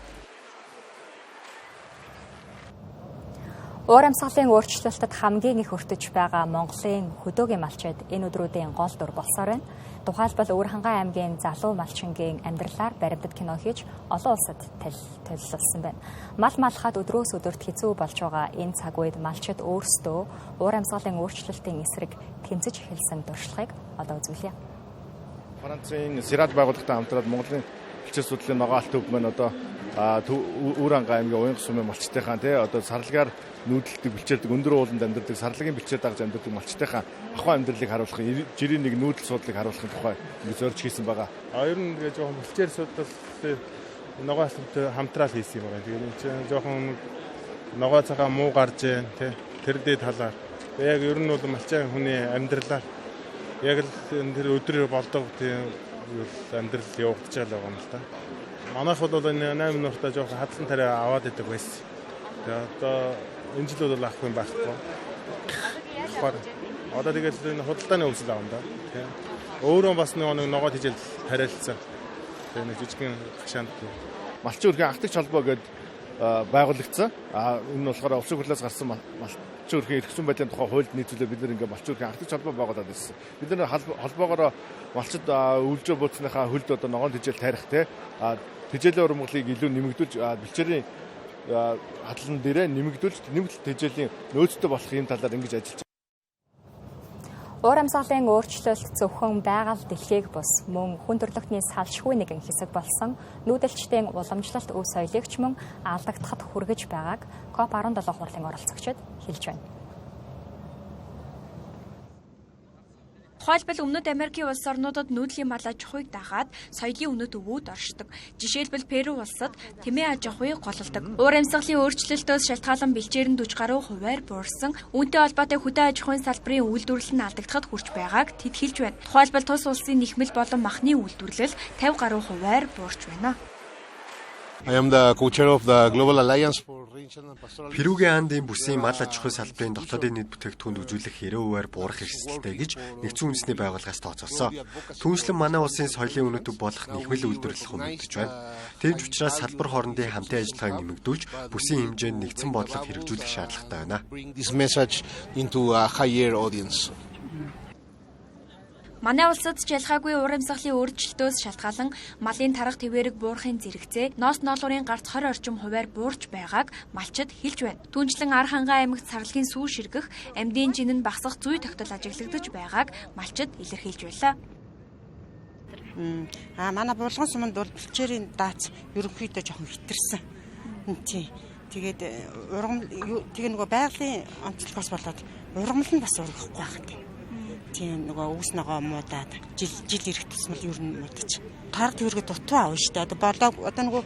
Уур амьсгалын өөрчлөлтөд хамгийн их өртөж байгаа Монголын хөдөөгийн малчид энэ өдрүүдийн гол дүр болсоор байна. Тухайлбал Өвөрхангай аймгийн залуу малчингийн амьдралаар баримтат кино хийж олон улсад төлөвлөсөн байна. Мал малхад өдрөөс өдөрт хэцүү болж байгаа энэ цаг үед малчид өөрсдөө уур амьсгалын өөрчлөлтийн эсрэг тэмцэж эхэлсэн туршлагыг одоо үзүүлье. Францын Сират байгууллагатай хамтраад Монголын малчид судлалын ногоолт төв маань одоо Өвөрхангай аймгийн уян сумын малчтайхаа одоо сарлагаар нүүдэлдэг бэлчээрдэг өндөр ууланд амьдардаг сарлагын бэлчээр дагж амьдардаг малчтайхаа ахуй амьдралыг харуулахын жирийн нэг нүүдэл суудлыг харуулахын тухай ингэ зорж хийсэн байгаа. Ер нь жоохон бэлчээр судлал ногоолттой хамтраад хийсэн юм байна. Тэгээд энэ жоохон ногоо цагаан муу гарч जैन тэр дээд талаар яг ер нь бол малчийн хүний амьдралаар яг л тэр өдрөөр болдог тийм амьдрал явагдаж байгаа юм л та. Манайх бол энэ 8 нуртаа жоохон хадсан тариа аваад идэг байсан. Тэгээд одоо энэ жил бол авах юм байхгүй. Одоо тэгэл энэ худалдааны өвсөл авна да. Тийм. Өөрөө бас нэг ногоо тижэл тариалцсан. Тэгээ нэг жижигхэн хашаанд малчин өрхийн ахтагч холбоо гээд байгуулагдсан. Энэ болохоор улсын хурлаас гарсан малчин өрхийн эрхцэн байдлын тухай хуульд нийцүүлээ бид нэг малчин өрхийн ахтагч холбоо байгуулад байсан. Бид нар холбоогоор малчид үйлжөө бууцныхаа хөлд одоо ногоон тижэл тарих те тижээлийн урмгалыг илүү нэмэгдүүлж бэлчээрийн хадлан дээрээ нэмэгдүүлж нэмэлт тэжээлийн нөөцтэй болох юм талаар ингэж ажиллаж байна. Уур амьсгалын өөрчлөлт зөвхөн байгаль дэлхийг бус мөн хүн төрөлхтний салшгүй нэгэн хэсэг болсон нүүдэлчдийн уламжлалт өв соёлыг ч мөн алдагдахад хүргэж байгааг COP17 хурлын оролцогчид хэлж байна. Тухайлбал Өмнөд Америкийн улс орнуудад нүүдлийн мал аж ахуйг дагаад соёлын үнэт өвүүд оршдог. Жишээлбэл Перу улсад тэмээ аж ахуйг голлдог. Уур амьсгалын өөрчлөлтөөс шалтгаалan бэлчээр нь 40 гаруй хувиар буурсан. Үүнтэй холбоотой хөдөө аж ахуйн салбарын үйлдвэрлэл нь алдагдахад хүрч байгааг тэд хэлж байна. Тухайлбал тус улсын нэхмэл болон махны үйлдвэрлэл 50 гаруй хувиар буурч байна. I am the co-chair of the Global Alliance for Regional and Pastoral. Перугийн Андын бүсийн мал аж ахуй салбарын дотоодын нийт бүтээгдэхүүнд үзүүлэх 90%-аар буурах эрсдэлтэй гэж нэгдсэн үндэсний байгууллагаас тооцоолсон. Түүнчлэн манай улсын соёлын үнэт төв болох нэхмэл үйлдвэрлэх хүндэтгэж байна. Тэгж учраас салбар хоорондын хамтын ажиллагааг нэмэгдүүлж бүсийн хэмжээнд нэгдсэн бодлого хэрэгжүүлэх шаардлагатай байна. This message into a higher audience. Манай улсад ч ялгаагүй уур амьсгалын өөрчлөлтөөс шалтгаалan малын тарга твэрэг буурахын зэрэгцээ ноос ноолуурын гарт 20 орчим хувиар буурч байгааг малчид хэлж байна. Түүнчлэн Архангай аймагт сарлагын сүү ширгэх, амьдын жин нь багасах зүй тогтол ажиглагдаж байгааг малчид илэрхийлж байлаа. Манай булган суманд бол бэлчээрийн даац ерөнхийдөө жоохон хэтэрсэн. Тийм. Тэгээд тэгээ нөгөө байгалийн онцлогоос болоод ургамал нь бас ургахгүй байна. Тийм нөгөө өвс ногоо муудаад жил ирэх тусмал ер нь муудаж. Тарга тэргээ дутуу аав штэ. Одоо нөгөө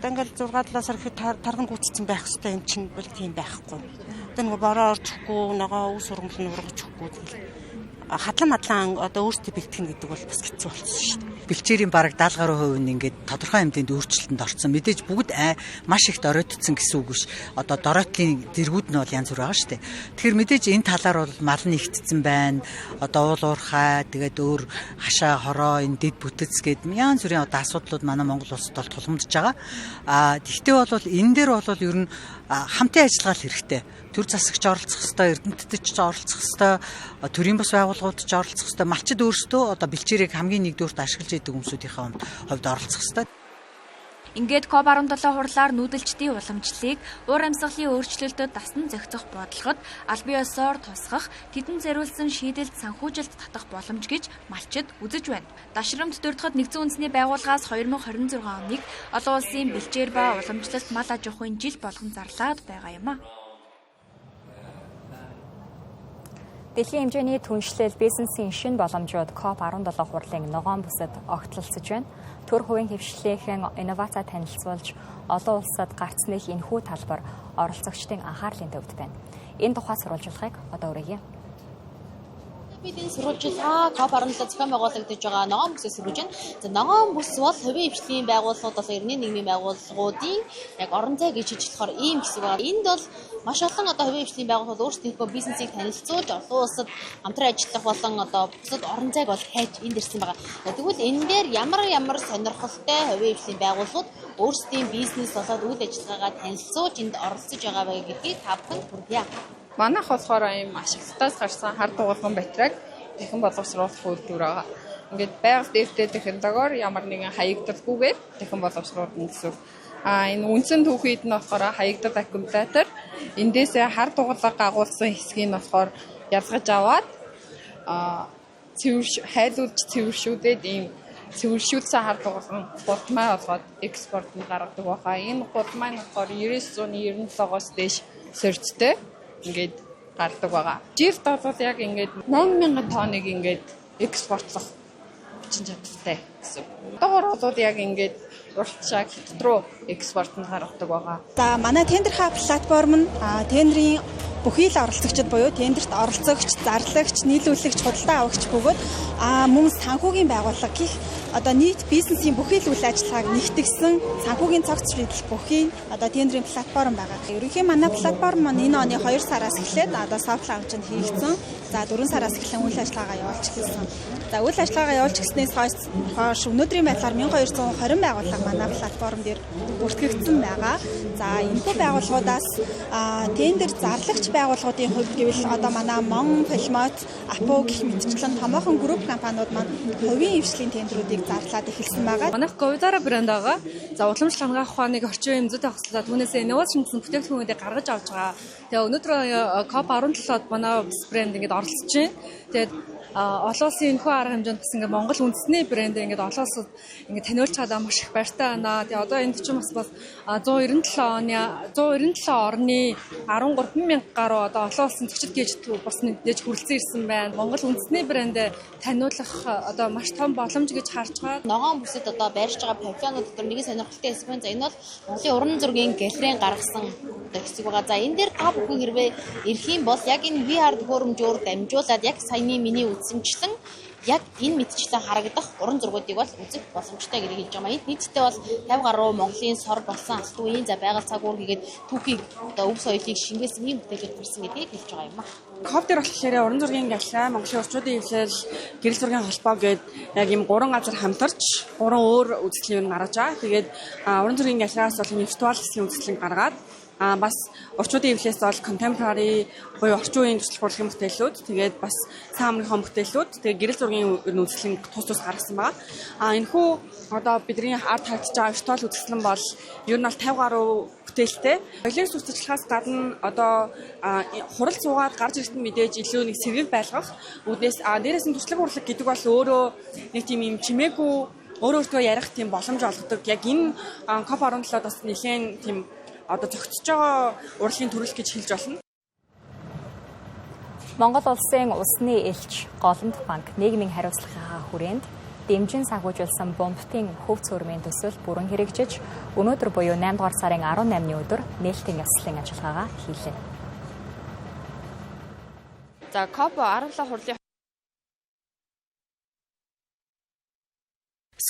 ингээл 6-7 сар ихэд тарга нь гүйтсэн байх хэвээр юм чинь бол тийм байхгүй. Одоо нөгөө бороо орчихгүй, ногоо өвс ургамал нь ургаж өгөхгүй. Хадлан одоо өөртөө бэлтгэн гэдэг бол бас хэцүү болсон шүү дээ. Бэлчээрийн бараг 70 гаруй хувь нь ингээд тодорхой хэмжээнд өөрчлөлтөнд орсон. Мэдээж бүгд маш их доройтсон гэсэн үг биш. Одоо доройтлын зэргүүд нь бол янз бүр байгаа шүү дээ. Тэгэхээр мэдээж энэ талаар бол мал нь ихтсэн байна. Одоо уул уурхай, тэгээд өөр хашаа хороо, энэ дэд бүтэц гэдэг янз бүрийн одоо асуудлууд манай Монгол улсад бол тулгамдж байгаа. Тэгтээ бол энэ дээр бол ер нь хамтын ажиллагаа л хэрэгтэй. Төр засагч оролцох хэвээр, эрдэмтдэж ч оролцох хэвээр, төрийн бас байгууллагууд ч оролцох хэвээр, малчид өөрсдөө одоо бэлчээрийг хамгийн нэгдүгээрт ашиглаж ажиллаж идэг хүмүүсийнхээ хувьд оролцох ёстой. Ингээд COP17 хурлаар нүүдэлчдийн уламжлалыг уур амьсгалын өөрчлөлтөд дасан зохицох бодлогод аль бие ёсоор тусгах, тэдэнд зориулсан шийдэлд санхүүжилт татах боломж гэж малчид үзэж байна. Дашрамт дурдхад нэгдсэн үндэсний байгууллагаас 2026 оныг олон улсын бэлчээр ба уламжлалт мал аж ахуйн жил болгон зарлаад байгаа юм а. Дэлхийн хэмжээний түншлэл бизнесийн шинэ боломжууд COP17 хурлын ногоон бүсэд огтлолцож байна. Төр хувийн хэвшлийнхэн инновац танилцуулж олон улсад гарцных энэхүү талбар оролцогчдын анхаарлын төвд байна. Энэ тухай сурвалжлагыг одоо үргэлжлэе. Бидний сурвалжлага COP17 зохион байгуулагдаж байгаа ногоон бүсээс хүргэж байна. За ногоон бүс бол хувийн хвшлийн байгууллагууд болон эрдэнэ нийгмийн байгууллагуудын яг орон зай гэж хэлж болохоор ийм хэсэг байна. Энд бол маш олон хувийн хвшлийн байгууллагууд өөрсдийнхөө бизнесийг танилцуулж олон улсад хамтран ажиллах болон бусад орон зайг бол хайж энд ирсэн байгаа. Тэгвэл энэ дээр ямар сонирхолтой хувийн хвшлийн байгууллагууд өөрсдийн бизнес болоод үйл ажиллагаагаа танилцуулж энд оролцож байгаа вэ гэдгийг та бүхэнд хүргье. Манайх болохоор ийм ашиглалтаас гарсан хар дугуулгын батраг дахин боловсруулах үйлдвэр байгаа. Ингээд байгаль дээртэй технологиор ямар нэгэн хаягдалгүйгээр дахин боловсруулна гэсэн. Энэ үндсэн түүхийд нь болохоор хаягдал аккумулятор эндээсээ хар дугуулга гагуулсан хэсгийг нь болохоор ялгаж аваад хайлуулж цэвэршүүлээд ийм цэвэршүүлсэн хар дугуулгын гудмай болгоод экспортод гаргадаг байгаа. Энэ гудмай нь болохоор 1997-оос дээш сорьцтой ингээд гардаг байгаа. Жилд бол яг ингээд 8000 тонныг ингээд экспортлох чадвартай гэсэн. Одоогоор бол яг ингээд уралчаа хятад руу экспортод гаргадаг байгаа. За манай тендер хаб платформ нь тендерийн бүхий л оролцогчид буюу тендерт оролцогч, зарлагч, нийлүүлэгч, худалдаа авагч бөгөөд мөн санхүүгийн байгууллага гэх нийт бизнесийн бүхий л үйл ажиллагааг нэгтгэсэн санхүүгийн цогц шийдэл бүхий тендерийн платформ байгаа. Ерөнхийдөө манай платформ маань энэ оны 2 сараас эхлээд софт лаунчнд хийгдсэн. За 4 сараас эхлэн үйл ажиллагаагаа явуулж эхэлсэн. За үйл ажиллагаагаа явуулж эхэлснээс хойш өнөөдрийн байдлаар 1220 байгууллага манай платформ дээр бүртгэгдсэн байгаа. За энэхүү байгууллагуудаас тендер зарлагч байгууллагуудын хувьд гэвэл манай Мон, Филмот, Апо гэх мэтчлэн томоохон групп компаниуд маань хувийн хвшлийн тендерүүдийг зарлаад эхэлсэн байгаа. Манайх Говидара брэнд байгаа. За уламжлалт хангах ухааныг орчин үеийн зүйтэй хөгжүүлээд түүнээсээ инновашнлсан бүтээгдэхүүнүүдийг гаргаж авч байгаа. Тэгээ өнөөдөр COP17-д манай брэнд ингээд оролцож байна. Тэгээд олон улсын энэхүү арга хэмжээнд бас ингээд Монгол үндэсний брэнд ингээд олон улсад ингээд таниулж чадаа маш их баяртай байна. Тэгээ одоо энд чинь бас 197 орны 13,000 гаруй олон улсын зочид гэж бас нэгдэж хүрэлцэн ирсэн байна. Монгол үндэсний брэндээ таниулах маш том боломж гэж харж байгаа. Ногоон бүсэд байрж байгаа павильонууд дотор нэгэн сонирхолтой хэсэг байна. За энэ бол Монголын уран зургийн галерейн гаргасан хэсэг байгаа. За энэ дээр та бүхэн хэрвээ ирэх юм бол яг энэ VR төхөөрөмжөөр дамжуулаад яг саяны миний үзсэмжлэн яг энэ мэдчлэн харагдах уран зургуудыг бол үзэх боломжтой гэж хэлж байгаа. Энд нийтдээ бол 50 гаруй Монголын сор болсон алт үеийн байгаль цагуур хийгээд түүхийг өв соёлыг шингээсэн юм бүтээлүүд гарсан гэдгийг хэлж байгаа юм а. COP дээр болохоор уран зургийн галерей, Монголын орчуудын эвлэл, гэрэл зургийн холбоо гээд яг ийм 3 газар хамтарч 3 өөр үзэсгэлэн гаргаж байгаа. Тэгээд уран зургийн галерейаас бол виртуал хэсгийн үзэсгэлэн гаргаад бас орчуудын эвлэлээс бол contemporary буюу орчин үеийн төсөл хурлын бүтээлүүд, тэгээд бас сайн амрын бүтээлүүд, тэгээд гэрэл зургийн үзэсгэлэн тус гаргасан байгаа. Энэхүү бидний арт харагдаж байгаа виртуал үзэсгэлэн бол ер нь бол 50 гаруй бүтээлтэй. Соёлын сурталчилгаас гадна хурал суугаад гарч ирэхэд мэдээж илүү нэг сэргийг байлгах. Дээрээс нь төслөг урлаг гэдэг бол өөрөө нэг тийм юм чимээгүй өөртөө ярих тийм боломж олгодог. Яг энэ COP17-д бас нэлээд тийм зохицож байгаа урлагийн төрөл гэж хэлж болно. Монгол улсын усны элч Голомт банк нийгмийн хариуцлагынхаа хүрээнд дэмжин санхүүжүүлсэн бомбтын хөв цөөрмийн төсөл бүрэн хэрэгжиж өнөөдөр буюу 8 дугаар сарын 18-ны өдөр нээлтийн ёслолын ажиллагаагаа хийлээ. За COP17 хурлын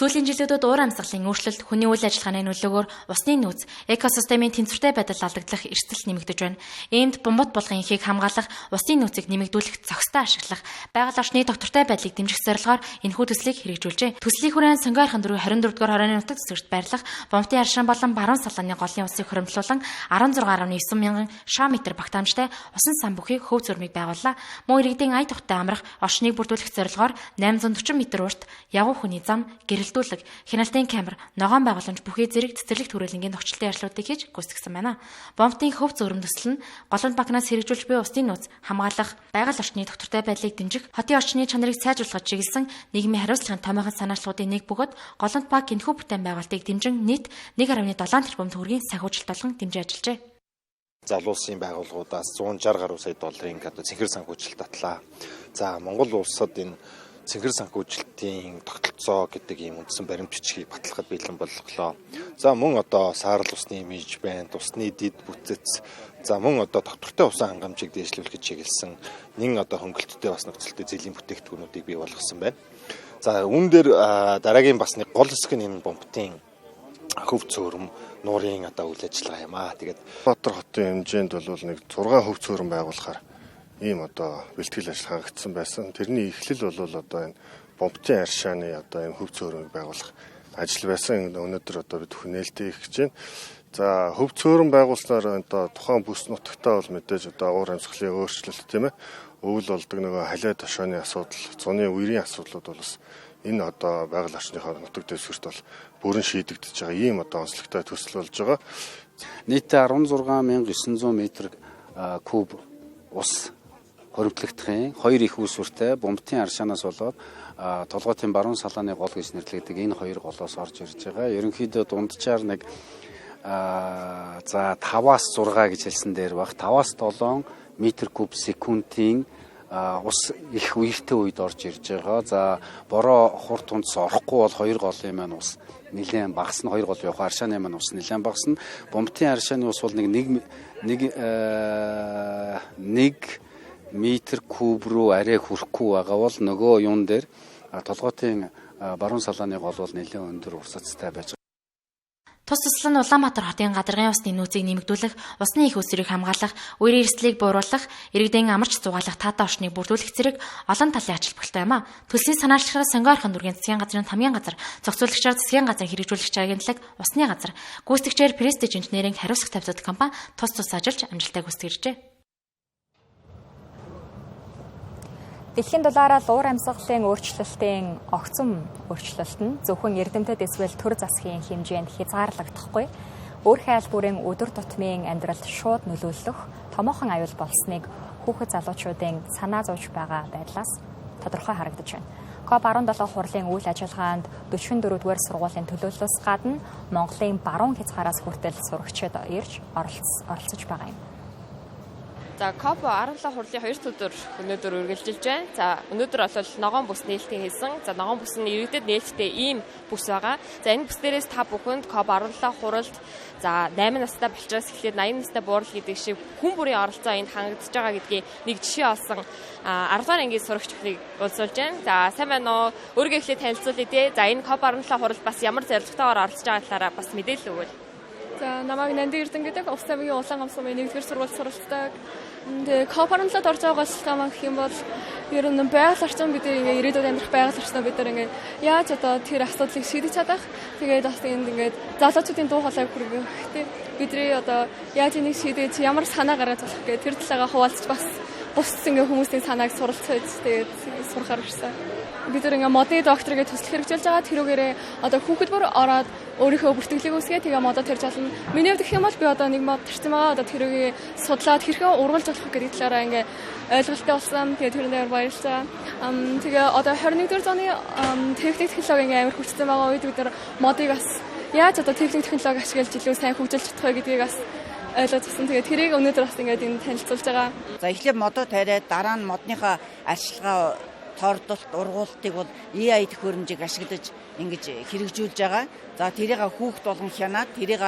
Сүүлийн жилүүдэд уур амьсгалын өөрчлөлт, хүний үйл ажиллагааны нөлөөгөөр усны нөөц, экосистемийн тэнцвэртэй байдал алдаглах эрсдэл нэмэгдэж байна. Энд бомбот булган ихийг хамгаалах, усны нөөцийг нэмэгдүүлэх, зохистой ашиглах, байгаль орчны доктортой байдлыг дэмжих зорилгоор энэхүү төслийг хэрэгжүүлжээ. Төслийн хүрээнд Сонгойрхон 24-р хорооны нутаг цэцгэрт байрлах Бомтын аршин болон Баруун салааны голын усыг хуримтлуулан 16.9 мянган шаметр багтаамжтай усан сан бүхий хөв зурмыг байгууллаа. Мөн иргэдийн ая тухтай амрах, орчныг бүрдүүлэх зорилгоор 840 м урт явган хүний зам, гэрэлтүүлэг, хяналтын камер, ногоон байгууламж бүхий зэрэг цэцэрлэг төрөлнгийн тохиолдлын ажлуудыг хийж гүйцэтгэсэн байна. Бомтын хөв зурм төсөл нь голомт банкнаас хэрэгжүүлж буй усны нөөц хамгаалах, байгаль орчны доктортой байдлыг дэмжих, хотын орчны чанарыг сайжруулахад чиглэсэн нийгмийн хариуцлагын томоохон санаачлалуудын нэг бөгөөд голомт банк энэхүү бүтээн байгуулалтыг дэмжин нийт 1.7 тэрбум төгрөгийн санхүүжилт болгон дэмжиж ажиллажээ. Залуусын байгууллагуудаас 160 гаруй сая долларын цэнхэр санхүүжилт татлаа. За Монгол улсад энэ цэнхэр санхүүжилтийн тогтолцоо гэдэг ийм үндсэн баримт бичгийг батлахад бэлэн болголоо. За мөн одоо саарл усны менежмент, усны дид бүтц, за мөн одоо доктортой усан хангамжийг дээшлүүлэхэд чиглэсэн нэн одоо хөнгөлөлттэй бас нөхцөлтэй зэлийн бүтээгдэхүүнүүдийг бий болгосон байна. За үүн дээр дараагийн бас нэг гол хэсэг нь энэ бомбтын хөв цөөрөм нуурын одоо үйл ажиллагаа юм аа. Тэгээд Баатар хотын хэмжээнд бол нэг 6 хөв цөөрөм байгуулахаар ийм одоо бэлтгэл ажил хангагдсан байсан. Тэрний эхлэл бол одоо энэ бомбтын аршааны одоо ийм хөв цөөрөмийг байгуулах ажил байсан. Өнөөдөр одоо бид хүнээлтээ хийж байна. За хөв цөөрөм байгуулснаар одоо тухайн бүс нутагтаа бол мэдээж одоо уур амьсгалын өөрчлөлт тийм ээ. Өвөл болдог нөгөө халиа тошооны асуудал, цуны үерийн асуудлууд бол бас энэ одоо байгаль орчныхоо нутаг дэвсгэрт бол бүрэн шийдэгдэж байгаа ийм одоо онцлогтой төсөл болж байгаа. Нийтдээ 16,900 м куб ус хоригдлогдохын 2 их үүсвэртэй Бомтын аршаанаас болоод толгойтын баруун салааны гол гэж нэрлэгдэх энэ 2 голоос орж ирж байгаа. Ерөнхийдөө дунджаар нэг за 5-аас 6 гэж хэлсэн дээр баг 5-аас 7 м куб секундын ус их үертэй үед орж ирж байгаа. За бороо хурд тундс орохгүй бол 2 голын маань ус нэлээд багасна, 2 гол явах аршааны маань ус нэлээд багасна. Бомтын аршааны ус бол нэг метр куб руу арай хүрэхгүй байгаа бол нөгөө юун дээр толгойтын баруун салааны гол бол нэлээд өндөр урсацтай байж байгаа. Тус төсөл нь Улаанбаатар хотын гадаргын усны нөөцийг нэмэгдүүлэх, усны их өсрийг хамгаалах, үерийн эрсдлийг бууруулах, иргэдийн амарч зугаалах таатай орчныг бүрдүүлэх зэрэг олон талын ач холбогдолтой юм а. Төслийн санаачлагаар Сонгойрхон дүүргийн засгийн газрын хамгийн газар, зохицуулагчаар засгийн газрын хэрэгжүүлэгч агентлаг, усны газар, гүйцэтгэгчээр Prestige инженеринг хариуцлага тавьдаг компани тус ажиллаж амжилттай гүйцэтгэжээ. Дэлхийн дулаараа уур амьсгалын өөрчлөлтийн огцом өөрчлөлт нь зөвхөн эрдэмтэд эсвэл төр засгийн хэмжээнд хязгаарлагдахгүй, өөр хайл бүрийн өдөр тутмын амьдралд шууд нөлөөлөх томоохон аюул болсныг хүүхэд залуучуудын санаа зовж байгаа байдлаас тодорхой харагдаж байна. COP17 хурлын үйл ажиллагаанд 44-р сургуулийн төлөөллөөс гадна Монголын баруун хязгаараас хүртэл сурагчид ирж оролцож байгаа юм. За COP17 хурлын 2 өдөр өнөөдөр үргэлжилж байна. За өнөөдөр бол ногоон бүс нээлтийн хийсэн. За ногоон бүс нь иргэдэд нээлттэй ийм бүс байгаа. За энэ бүс дээрээс та бүхэнд COP17 хуралд за 8 настай болчроос эхлээд 80 настай буурал гэдэг шиг хүн бүрийн оролцоо энд хангагдж байгаа гэдгийг нэг жишээ олсон 10 дугаар ангийн сурагч бүхнийг уулзуулж байна. За сайн байна уу? Өөрийгөө эхлээд танилцуулъя дээ. За энэ COP17 хуралд бас ямар зорилготойгоор оролцож байгаа талаараа бас мэдээлэл өгвөл. За намайг Нанди Эрдэнэ гэдэг Улс тавигийн улаан гамсамын 1-р сургуульд суралцдаг. Тэгээ COP17-д орж байгаа гол гэх юм бол ер нь байгаль орчин бид ингээ ирээдүйд амьдрах байгаль орчноо бид ингээ яаж одоо тэр асуудлыг шийдэж чадах. Тэгээд бас энд ингээ залуучуудын дуу хоолойг хүргэх тий. Бидний одоо яаж энийг шийдэж ямар санаа гаргаж болох гэх тэр талаагаа хуваалцаж бас бус ингээ хүмүүсийн санааг суралцаж тэгээд сурахаар ирсэн. Бид ингээ модны докторыг төсөл хэрэгжүүлж байгаа. Тэрүүгээрээ одоо хүүхэд бүр ороод өөрийнхөө бүртгэлийг үүсгээ тэгээ модод тарьж болно. Миний хувьд гэх юм бол би одоо нэг мод тарьсан байгаа. Одоо тэрүүгээ судлаад хэрхэн ургалж болох гэдэг талаараа ингээ ойлголттой болсон. Тэгээ тэрэн дээр баярлж байгаа. Тэгээ одоо 21-р зууны техник технологи ингээ амар хүчтэй байгаа үед бид нар модыг бас яаж одоо техник технологи ашиглаж илүү сайн хөгжүүлж чадах вэ гэдгийг бас ойлгож авсан. Тэгээ тэрийг өнөөдөр бас ингээд энэ танилцуулж байгаа. За эхлээд модоо тариад дараа нь модныхаа ашиглага тоордолт ургуултыг бол AI төхөөрөмжийг ашиглаж ингэж хэрэгжүүлж байгаа. За тэрийг хүүхд болгон хянаад тэрийг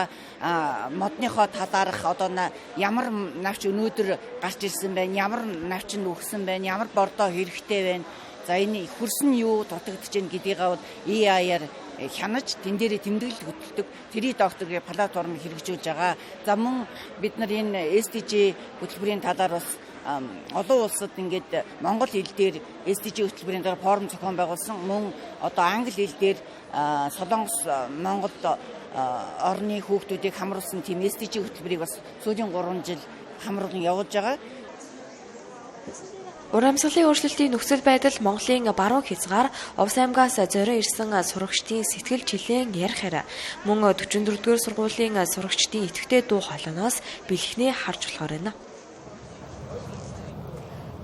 модныхоо талаарх одоо ямар навч өнөөдөр гарч ирсэн байна, ямар навч нь өгсөн байна, ямар бордоо хэрэгтэй байна, За энэ хөрс нь юу дутагдж байна гэдгийг бол AI-аар хянаж тэн дээрээ тэмдэглэл хөтэлдэг тэрий докторгийн платформ хэрэгжүүлж байгаа. За мөн бид нар энэ SDG хөтөлбөрийн талаар бас олон улсад ингээд монгол хэл дээр SDG хөтөлбөрийн дараа форум зохион байгуулсан. Мөн одоо англи хэл дээр Солонгос Монгол орны хүүхдүүдийг хамруулсан тийм SDG хөтөлбөрийг бас сүүлийн 3 жил хамруулан явуулж байгаа. Урамсгалын өөрчлөлтийн нөхцөл байдал Монголын баруун хязгаар Овс аймгаас зорио ирсэн сурагчдын сэтгэл жилийн ярихээр мөн 44-р сургуулийн сурагчдын идэвхтэй дуу хоолойноос бэлхнээ харж болохоор байна.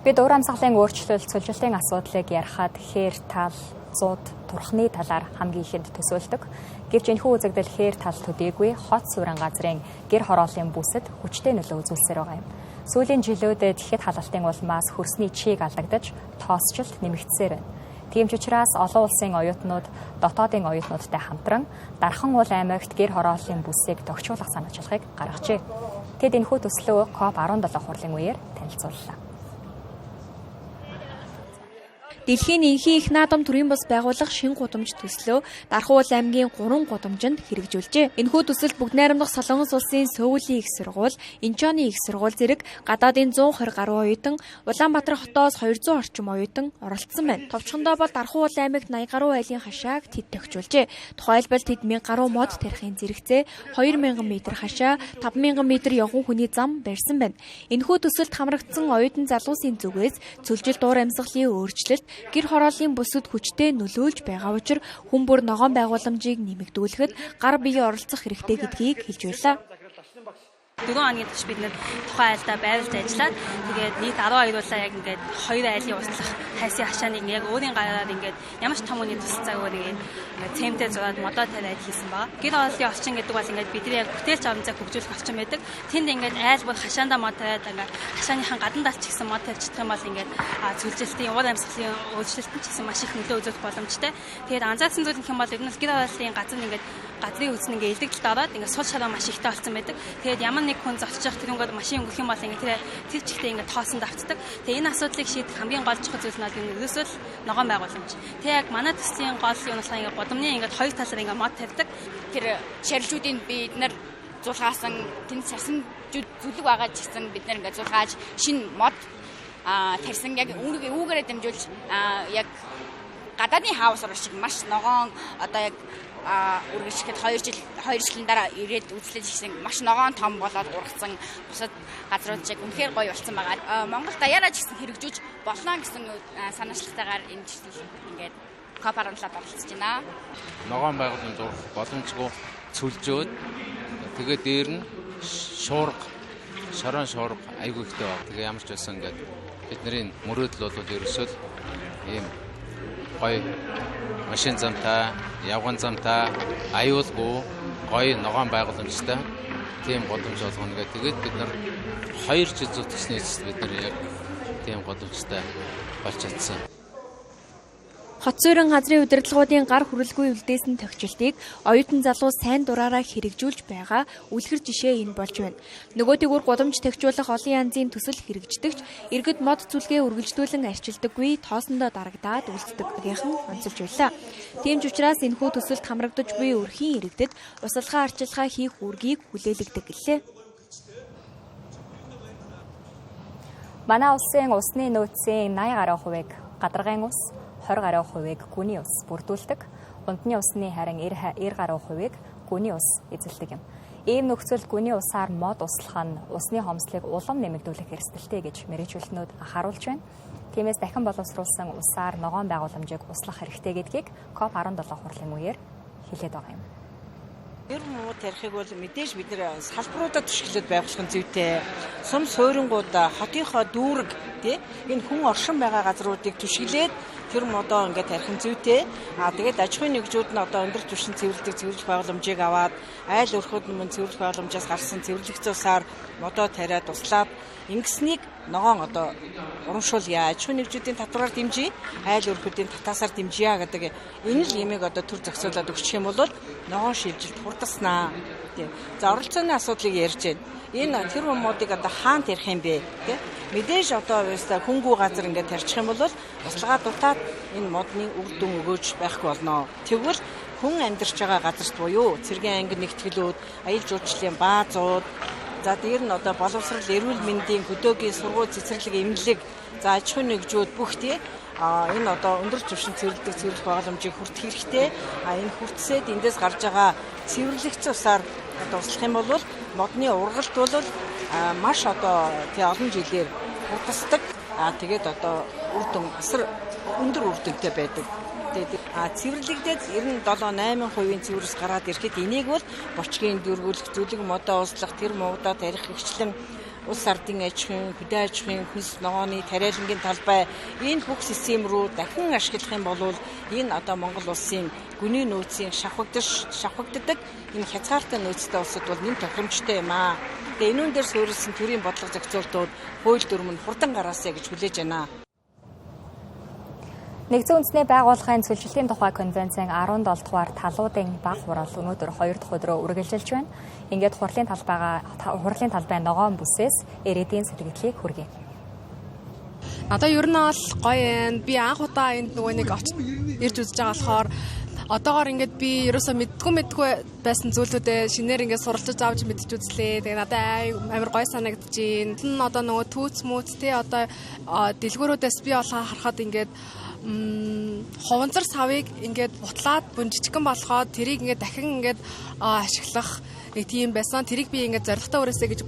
Бид урамсгалын өөрчлөлт цөлжилтийн асуудлыг ярихад хээр тал, зууд, турхны талаар хамгийн ихэнд төсөөлдөг. Гэвч энэхүү үзэгдэл хээр тал төдийгүй хот суурин газрын гэр хорооллын бүсэд хүчтэй нөлөө үзүүлсээр байгаа юм. Сүүлийн жилүүдэд ихэд халалтын улмаас хөрсний чийг алдагдаж тоосчлт нэмэгдсээр байна. Тийм ч учраас олон улсын оюутнууд дотоодын оюутнуудтай хамтран Дархан уул аймагт гэр хорооллын бүсийг тохижуулах санаачлалыг гаргажээ. Тэд энэхүү төслөө COP17 хурлын үеэр танилцууллаа. Дэлхийн энхийн их наадам төрийн бас байгуулах шин гудамж төслөө Дархан уул аймгийн 3 гудамжинд хэрэгжүүлжээ. Энэхүү төсөлд бүгд найрамдах Солонгос улсын Сөүлийн их сургууль, Инчоны их сургууль зэрэг гадаадын 120 гаруй оюутан, Улаанбаатар хотоос 200 орчим оюутан оролцсон байна. Товчхондоо бол Дархан уул аймагт 80 гаруй айлын хашааг тэд тохижуулжээ. Тухайлбал тэд 1000 гаруй мод тарихын зэрэгцээ, 2000 м хашаа, 5000 м явган хүний зам барьсан байна. Энэхүү төсөлд хамрагдсан оюутан залуусын зүгээс цөлжилт уур амьсгалын өөрчлөлт гэр хорооллын бүсэд хүчтэй нөлөөлж байгаа учраас хүн бүр ногоон байгууламжийг нэмэгдүүлэхэд гар бие оролцох хэрэгтэй гэдгийг хэлж байлаа. 4 хоногийн турш бид нэр тухайн айлдаа байрлаж ажиллаад тэгээд нийт 12 улаа яг ингээд 2 айлын услах хайсын хашааныг яг өөрийн гараар ингээд ямар ч том үний тус цагаар ингээд цемтэй зураад модоо тариад хийсэн байгаа. Гэр хорооллын орчин гэдэг бол ингээд бидний яг бүтээлч орон зайг хөгжүүлэх орчин байдаг. Тэнд ингээд айл бол хашаандаа мод тариад ингээд хашааныхан гадна талч гэсэн мод тарьж чадах юм бол ингээд цөлжилтийн уур амьсгалын өөрчлөлтөнд ч гэсэн маш их нөлөө үзүүлэх боломжтой. Тэгээд анзаарсан зүйл гэх юм бол энэ гэр хорооллын газар ингээд газрын үс нь ингээд элдэгдэлд ороод ингээд сул шараа маш ихтэй болсон байдаг. Тэгээд ямар нэг хүн зоччих тэрнгүүд машин өнгөрөх юм бол ингээд тэр чигтээ ингээд тоосонд автдаг. Тэгээ энэ асуудлыг шийдэх хамгийн гол чухал зүйл нь ерөөсөө л ногоон байгууламж. Тэг яг манай төслийн гол юм болохоор ингээд бодомны ингээд хоёр талаар ингээд мод тавьдаг. Тэр шарилжуудыг бид нар зулгаасан тэнд сасан зүлэг байгаа ч гэсэн бид нар ингээд зулгааж шинэ мод тарьсан яг үүгээрээ дамжуулж яг гадаадын хаус орох шиг маш ногоон одоо яг үргэлжлэхэд 2 жилийн дараа ирээд үзлэж ирсэн маш ногоон том болоод ургацсан бусад газрууд яг үнэхээр гоё болсон байгаа. Монгол даяараа ч гэсэн хэрэгжүүлж болно гэсэн санаачлалтайгаар энэ жишээ ингээд COP17-д оролцож байна. Ногоон байгууламж урах боломжгүй цөлжөөд тэгээд дээр нь шорон шуурга айгүй ихтэй баг. Тэгээ ямар ч байсан ингээд бидний мөрөөдөл бол ерөөсөө ийм гоё машин замтай, явган замтай, аюулгүй гоё ногоон байгууламжтай тийм боломж олгоно гэдэг. Тэгээд бид нар 2 жил зүтгэсний эцэст бид нар яг тийм боломжтой болж чадсан. Хот суурин газрын удирдлагуудын гар хүрэлгүй үлдээсэн тохиолдлыг оюутан залуу сайн дураараа хэрэгжүүлж байгаа үлгэр жишээ энэ болж байна. Нөгөө тэгүр гудамж тохижуулах олон янзын төсөл хэрэгждэгч иргэд мод зүлгээ үргэлжлүүлэн арчилдаггүй тоосондоо дарагдаад үлддэг гэнхэн онцолж байлаа. Тийм ч учраас энэхүү төсөлд хамрагдаж буй өрхийн иргэдэд усалгаа арчилгаа хийх үүргийг хүлээлгдэг гэлээ. Манай улсын усны нөөцийн 80 гаруй хувийг гадаргын ус, 20 гаруй хувийг гүний ус бүрдүүлдэг. Унтны усны харин 90 гаруй хувийг гүний ус эзэлдэг юм. Ийм нөхцөлд гүний усаар мод услах нь усны хомслыг улам нэмэгдүүлэх эрсдэлтэй гэж мэргэжүүлтнүүд анхааруулж байна. Тиймээс дахин боловсруулсан усаар ногоон байгууламжийг услах хэрэгтэй гэдгийг COP17 хурлын үеэр хэлээд байгаа юм. Гэр муу тарихыг бол мэдээж бид нэр салбаруудад төшөглөд байгуулах нь зүйтэй. Сум суйрингууд хотынхоо дүүрэг тий энэ хүн оршин байгаа газруудыг төшөглөөд тэр модоо ингээд тарих нь зүйтэй. Тэгээд аж ахуйн нэгжүүд нь одоо өндөр түвшин цэвэрлэх байгууламжийг аваад айл өрхөд мөн цэвэрлэх байгууламжаас гарсан цэвэрлэх цусаар модоо тариад туслаад ингэснийг ногоон одоо урамшуулъя. Аж ахуйн нэгжүүдийн татвараар дэмжиж, айл өрхөдийн татаасаар дэмжийа гэдэг энэ л ямиг одоо төр зохицуулаад өгчих юм бол ногоон шилжилт хурдаснаа. Тийм. За оролцооны асуудлыг ярьж байна. Энэ тэр модыг одоо хаана тарих юм бэ? Тэ? Мэдээж одоо яста хөнгүү газар ингээд тарьчих юм бол услага дутаад энэ модны үр дүн өгөөж байхгүй болно. Тэгвэл хүн амьдарч байгаа газарт буюу цэргийн анги нэгтгэлүүд, аял жуулчлалын баазууд, за дээр нь одоо боловсрол, эрүүл мэндийн, хөдөөгийн сургууль, цэцэрлэг, эмнэлэг, за аж ахуйн нэгжүүд бүх тий энэ одоо өндөр түвшин цэвэрлэх боломжийг хүртэх хэрэгтэй. Энэ хүртсээд эндээс гарч байгаа цэвэрлэгч усаар одоо услах юм бол модны ургалт бол маш одоо тий олон жилээр хурдсдаг. Тэгээд одоо үр дүн өндөр үр дүнтэй байдаг. Цэвэрлэгдээд 97-8% цэвэрлэс гараад ирэхэд энийг бол бочгийн дүүргүүлэх, зүлэг модоо услах, тэр модоо тарих хөгжлөн улс ардын аж ахуйн, хөдөө аж ахуйн, хүнс ногооны, тариалангийн талбай энэ бүх систем рүү дахин ашиглах юм бол энэ одоо Монгол улсын гүний нөөцийн шавхагддаг энэ хязгаартай нөөцтэй улсад бол нэм тохиромжтой юм аа. Тэгээ энүүн дээр суурилсан төрийн бодлого зохицуултууд хууль дүрм нь хурдан гараасаа гэж хүлээж байна. Нэгдсэн үндэсний байгууллагын цэвэрлэлийн тухай конвенцийн 17 дугаар талуудын баг хурал өнөөдөр 2 дахь өдрөө үргэлжилж байна. Ингээд хурлын талбай ногоон бүсээс ирээдүйн сэтгэлдлийг хүргэе. Одоо ер нь бол гоё юм. Би анх удаа энд нөгөө нэг ирж үзэж байгаа болохоор одоогоор ингээд би ерөөсөө мэдгүй байсан зүйлүүдээ шинээр ингээд суралцж авч мэдж үзлээ. Тэгээ надад амар гоё санагдаж байна. Энэ одоо нөгөө түүц мүүц те одоо дэлгүүрүүдээс би олоо харахад ингээд ховонцор савыг ингээд бутлаад бүн жижигхэн болгоод тэрийг ингээд дахин ингээд ашиглах нэг тийм байсан. Тэрийг би ингээд зоригтой өрөөсэй гэж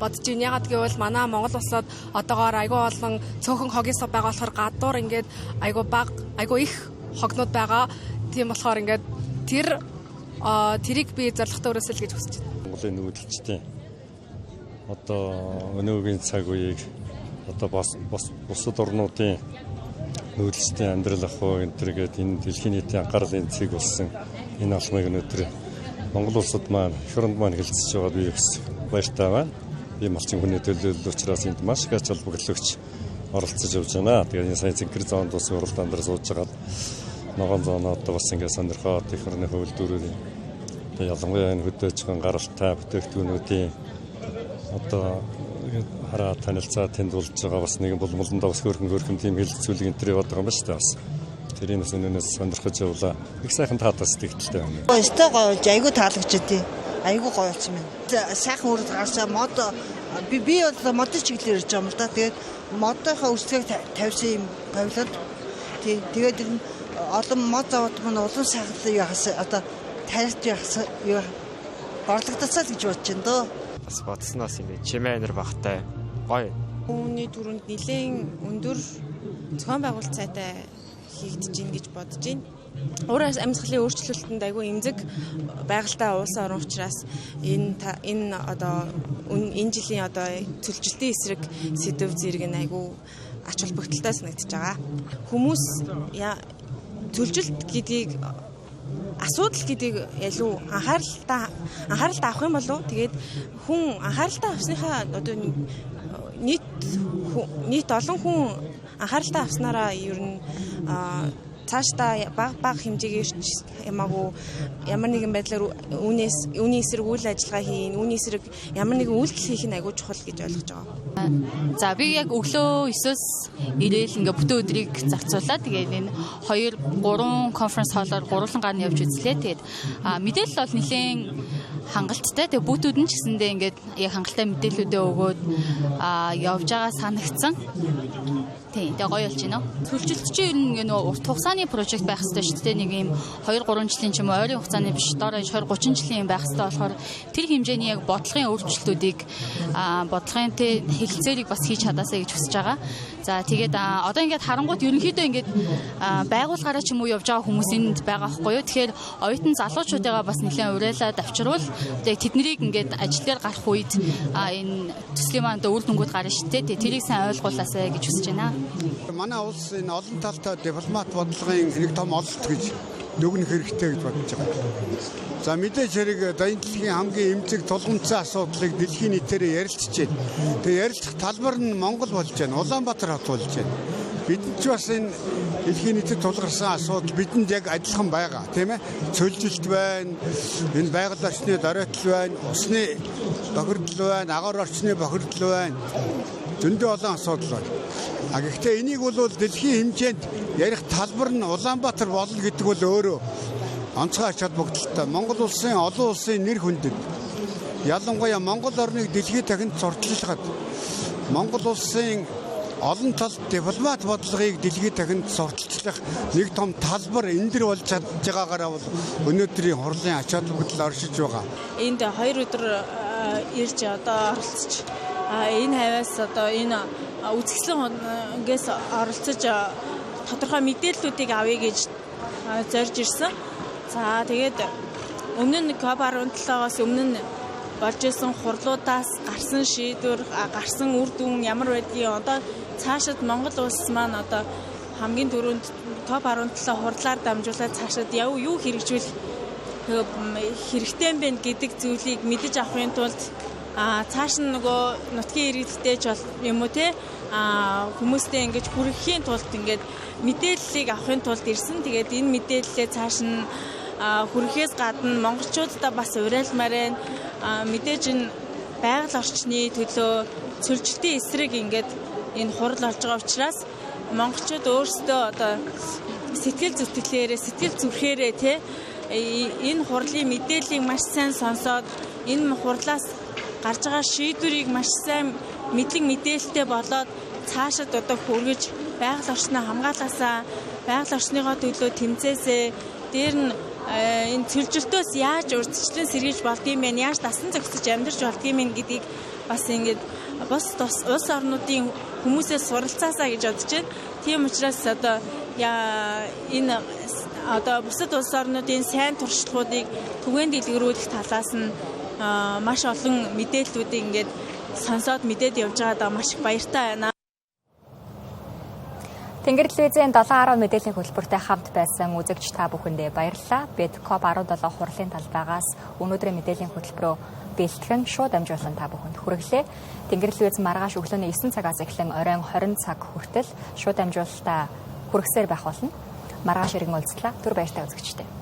бодож байна. Ягаад гэвэл манай Монгол улсад одоогоор айгүй олон цөөхөн хогийн сав байгаа болохоор гадуур ингээд айгүй их хогнууд байгаа. Тийм болохоор ингээд тэрийг би зоригтой өрөөсэй л гэж хүсэж байна. Монголын нүүдэлчтэй одоо өнөөгийн цаг үеийг одоо бусад орнуудын нүүдэлчдийн амьдрал ахуй энтергээд энэ дэлхийн нийтийн анхаарлын цэг болсон энэ алхмыг өнөөдөр Монгол улсад маань хөрөнд маань хэлэлцэж байгаа би баяртай байна. Би малчин хүний төлөөлөл учраас энд маш их ач холбогдлогч оролцож явж байна. Тэгээд энэ сайн цэнхэр зоонд ус уралд андар сууж байгаа ногоон зоонод бас ингээд сонирхоод их орны хөвлдүүрийн ялангуяа энэ хөдөөжгөн гаралтай бүтээгдэхүүнүүдийн одоо хараа танилцаа тэнд болж байгаа бас нэгэн булмалдаа бас хөөрхөн тийм хэлэлцүүлэг энэ яваад байгаа юм ба шүү дээ бас. Тэрийн бас өнөөс сонирхож явлаа. Их сайхан таатас сэтгэлтэй байна. Өстой гоё болж айгүй таалагчдээ. Айгүй гоё болсон байна. Сайхан үрд гарсаа мод би бол модын чиглэлээр ирж байгаа юм л да. Тэгээд модынхаа үсгийг тавьсан юм павлод. Тэгээд олон мод завод маань улам сайхан яхас одоо тарьж яхас борлогдсаа л гэж бодож байна дөө. Бас бодсноос ингэ чимээнэр багтай гоё. Үүний түрүүнд нэлээд өндөр зохион байгуулалттай хийгдэж гин гэж бодож байна. Уураа амьсгалын өөрчлөлтөнд айгүй эмзэг байгальтай улс орн учраас энэ одоо энэ жилийн одоо цөлжилтийн эсрэг сэдв зэрэг нь айгүй ач холбогдолтой санагдаж байгаа. Хүмүүс цөлжилт гэдгийг асуудал гэдгийг ялуу анхааралтай авах юм болов тэгээд хүн анхааралтай авсныхаа одоо нийт олон хүн анхааралтай авснараа ер нь цаашдаа баг хэмжээгээр ямаагүй ямар нэгэн байдлаар үүний эсрэг үйл ажиллагаа хийн, үүний эсрэг ямар нэгэн үйлдэл хийх нь айгүй чухал гэж ойлгож байгаа. За би яг өглөө 9-оос ирээл ингээ бүтэн өдрийг зарцуулаад тэгээд энэ 2-3 конференс хоолоор гурван гар нь явж үзлээ. Тэгээд мэдээлэл бол нэлээд хангалттай. Тэгээд бүтүүд нь ч гэсэндээ ингээд яг хангалттай мэдээллүүдээ өгөөд явж байгаа санагдсан. Тийм, тэгээ гоё болж байна. Цөлжилт чи ер нь нөгөө урт хугацааны прожект байх хэрэгтэй шүү дээ. Нэг юм 2-3 жилийн ч юм уу ойрын хугацааны биш, доороо 20-30 жилийн байх хэрэгтэй болохоор тэр хэмжээний яг бодлогын өөрчлөлтүүдийг бодлогын хэлэлцээрийг бас хийж хадаасаа гэж хүсэж байгаа. За тэгээд одоо ингээд харангуут ерөнхийдөө ингээд байгуулгаараа ч юм уу явж байгаа хүмүүс энд байгаа байхгүй юу. Тэгэхээр оюутан залуучуудаа бас нэлээд уриалаад авчруул тэгээд тэднийг ингээд ажлаар гарах үед энэ төслийн маань үр дүнгууд гарна шүү дээ. Тэрийг сайн ойлгуулаасаа гэж хүсэж байна. Манай улс энэ олон талтай дипломат бодлогын нэг том ололт гэж дүгнэх хэрэгтэй гэж бодож байгаа. За мэдээж хэрэг энэ дэлхийн хамгийн эмзэг тулгымцсан асуудлыг дэлхийн нийтээр ярилцж байна. Тэгээ ярилцах талбар нь Монгол болж байна. Улаанбаатар хот болж байна. Бид ч бас энэ дэлхийн нийтэд тулгарсан асуудал бидэнд яг адилхан байгаа тийм ээ. Цөлжилт байна, энэ байгаль орчны доройтол байна, усны бохирдол байна, агаар орчны бохирдол байна. Зөндөө олон асуудал байна. Гэхдээ энийг бол дэлхийн хэмжээнд ярих талбар нь Улаанбаатар болно гэдэг бол өөрөө онцгой ач холбогдолтой. Монгол улсын олон улсын нэр хүндэд ялангуяа Монгол орныг дэлхийд дахинд зурчилгаад Монгол улсын олон талт дипломат бодлогыг дэлхийд дахинд зурчилах нэг том талбар энэ дэр болж чадж байгаагаараа бол өнөөдрийн хурлын ач холбогдол оршиж байгаа. Энд 2 өдөр ирж одоо оролцож энэ хавьяас одоо энэ үзэсгэлэнгээс оролцож тодорхой мэдээллүүдийг авъя гэж зорж ирсэн. За тэгээд өмнө нь COP17-оос өмнө нь болж исэн хурлуудаас гарсан шийдвэр, гарсан үр дүн ямар байдгийг одоо цаашид Монгол улс маань одоо хамгийн түрүүнд COP17 хурлаар дамжуулаад цаашид юу хэрэгжүүлэх хэрэгтэй юм бэ гэдэг зүйлийг мэдэж авахын тулд цааш нь нөгөө нутгийн иргэдтэй ч бол юм уу те хүмүүстэй ингэж хүрэхийн тулд ингээд мэдээллийг авахын тулд ирсэн. Тэгээд энэ мэдээллээ цааш нь хүрэхээс гадна монголчуудаа бас уриалмаар байна. Мэдээж энэ байгаль орчны төлөө цөлжилтийн эсрэг ингээд энэ хурал болж байгаа учраас монголчууд өөрсдөө одоо сэтгэл зүтгэлээрээ, сэтгэл зүрхээрээ те энэ хурлын мэдээллийг маш сайн сонсоод энэ хурлаас гарч байгаа шийдвэрийг маш сайн мэдлэг мэдээлэлтэй болоод цаашид одоо хүргэж байгаль орчноо хамгаалаасаа, байгаль орчныгоо төлөө тэмцээсээ, дээр нь энэ цөлжилтөөс яаж урьдчилан сэргийж болдгийм бэ, яаж дасан зохицож амьдарч болдгийм гэдгийг бас ингээд улс орнуудын хүмүүсээс суралцаасаа гэж бодож байна. Тийм учраас одоо энэ одоо бусад улс орнуудын сайн туршлагуудыг түгээн дэлгэрүүлэх талаас нь маш олон мэдээллүүдийг ингээд сонсоод мэдээд явж байгаадаа маш их баяртай байна. Тэнгэр телевизийн 7/10 мэдээллийн хөтөлбөртэй хамт байсан үзэгч та бүхэндээ баярлалаа. Бид COP17 хурлын талбайгаас өнөөдрийн мэдээллийн хөтөлбөрөөр бэлтгэн шууд дамжуулан та бүхэнд хүргэлээ. Тэнгэр телевиз маргааш өглөөний 9 цагаас эхлэн оройн 20 цаг хүртэл шууд дамжуулалтаа хүргэсээр байх болно. Маргааш иргэн уулзлаа. Түр баяртай үзэгчтэй.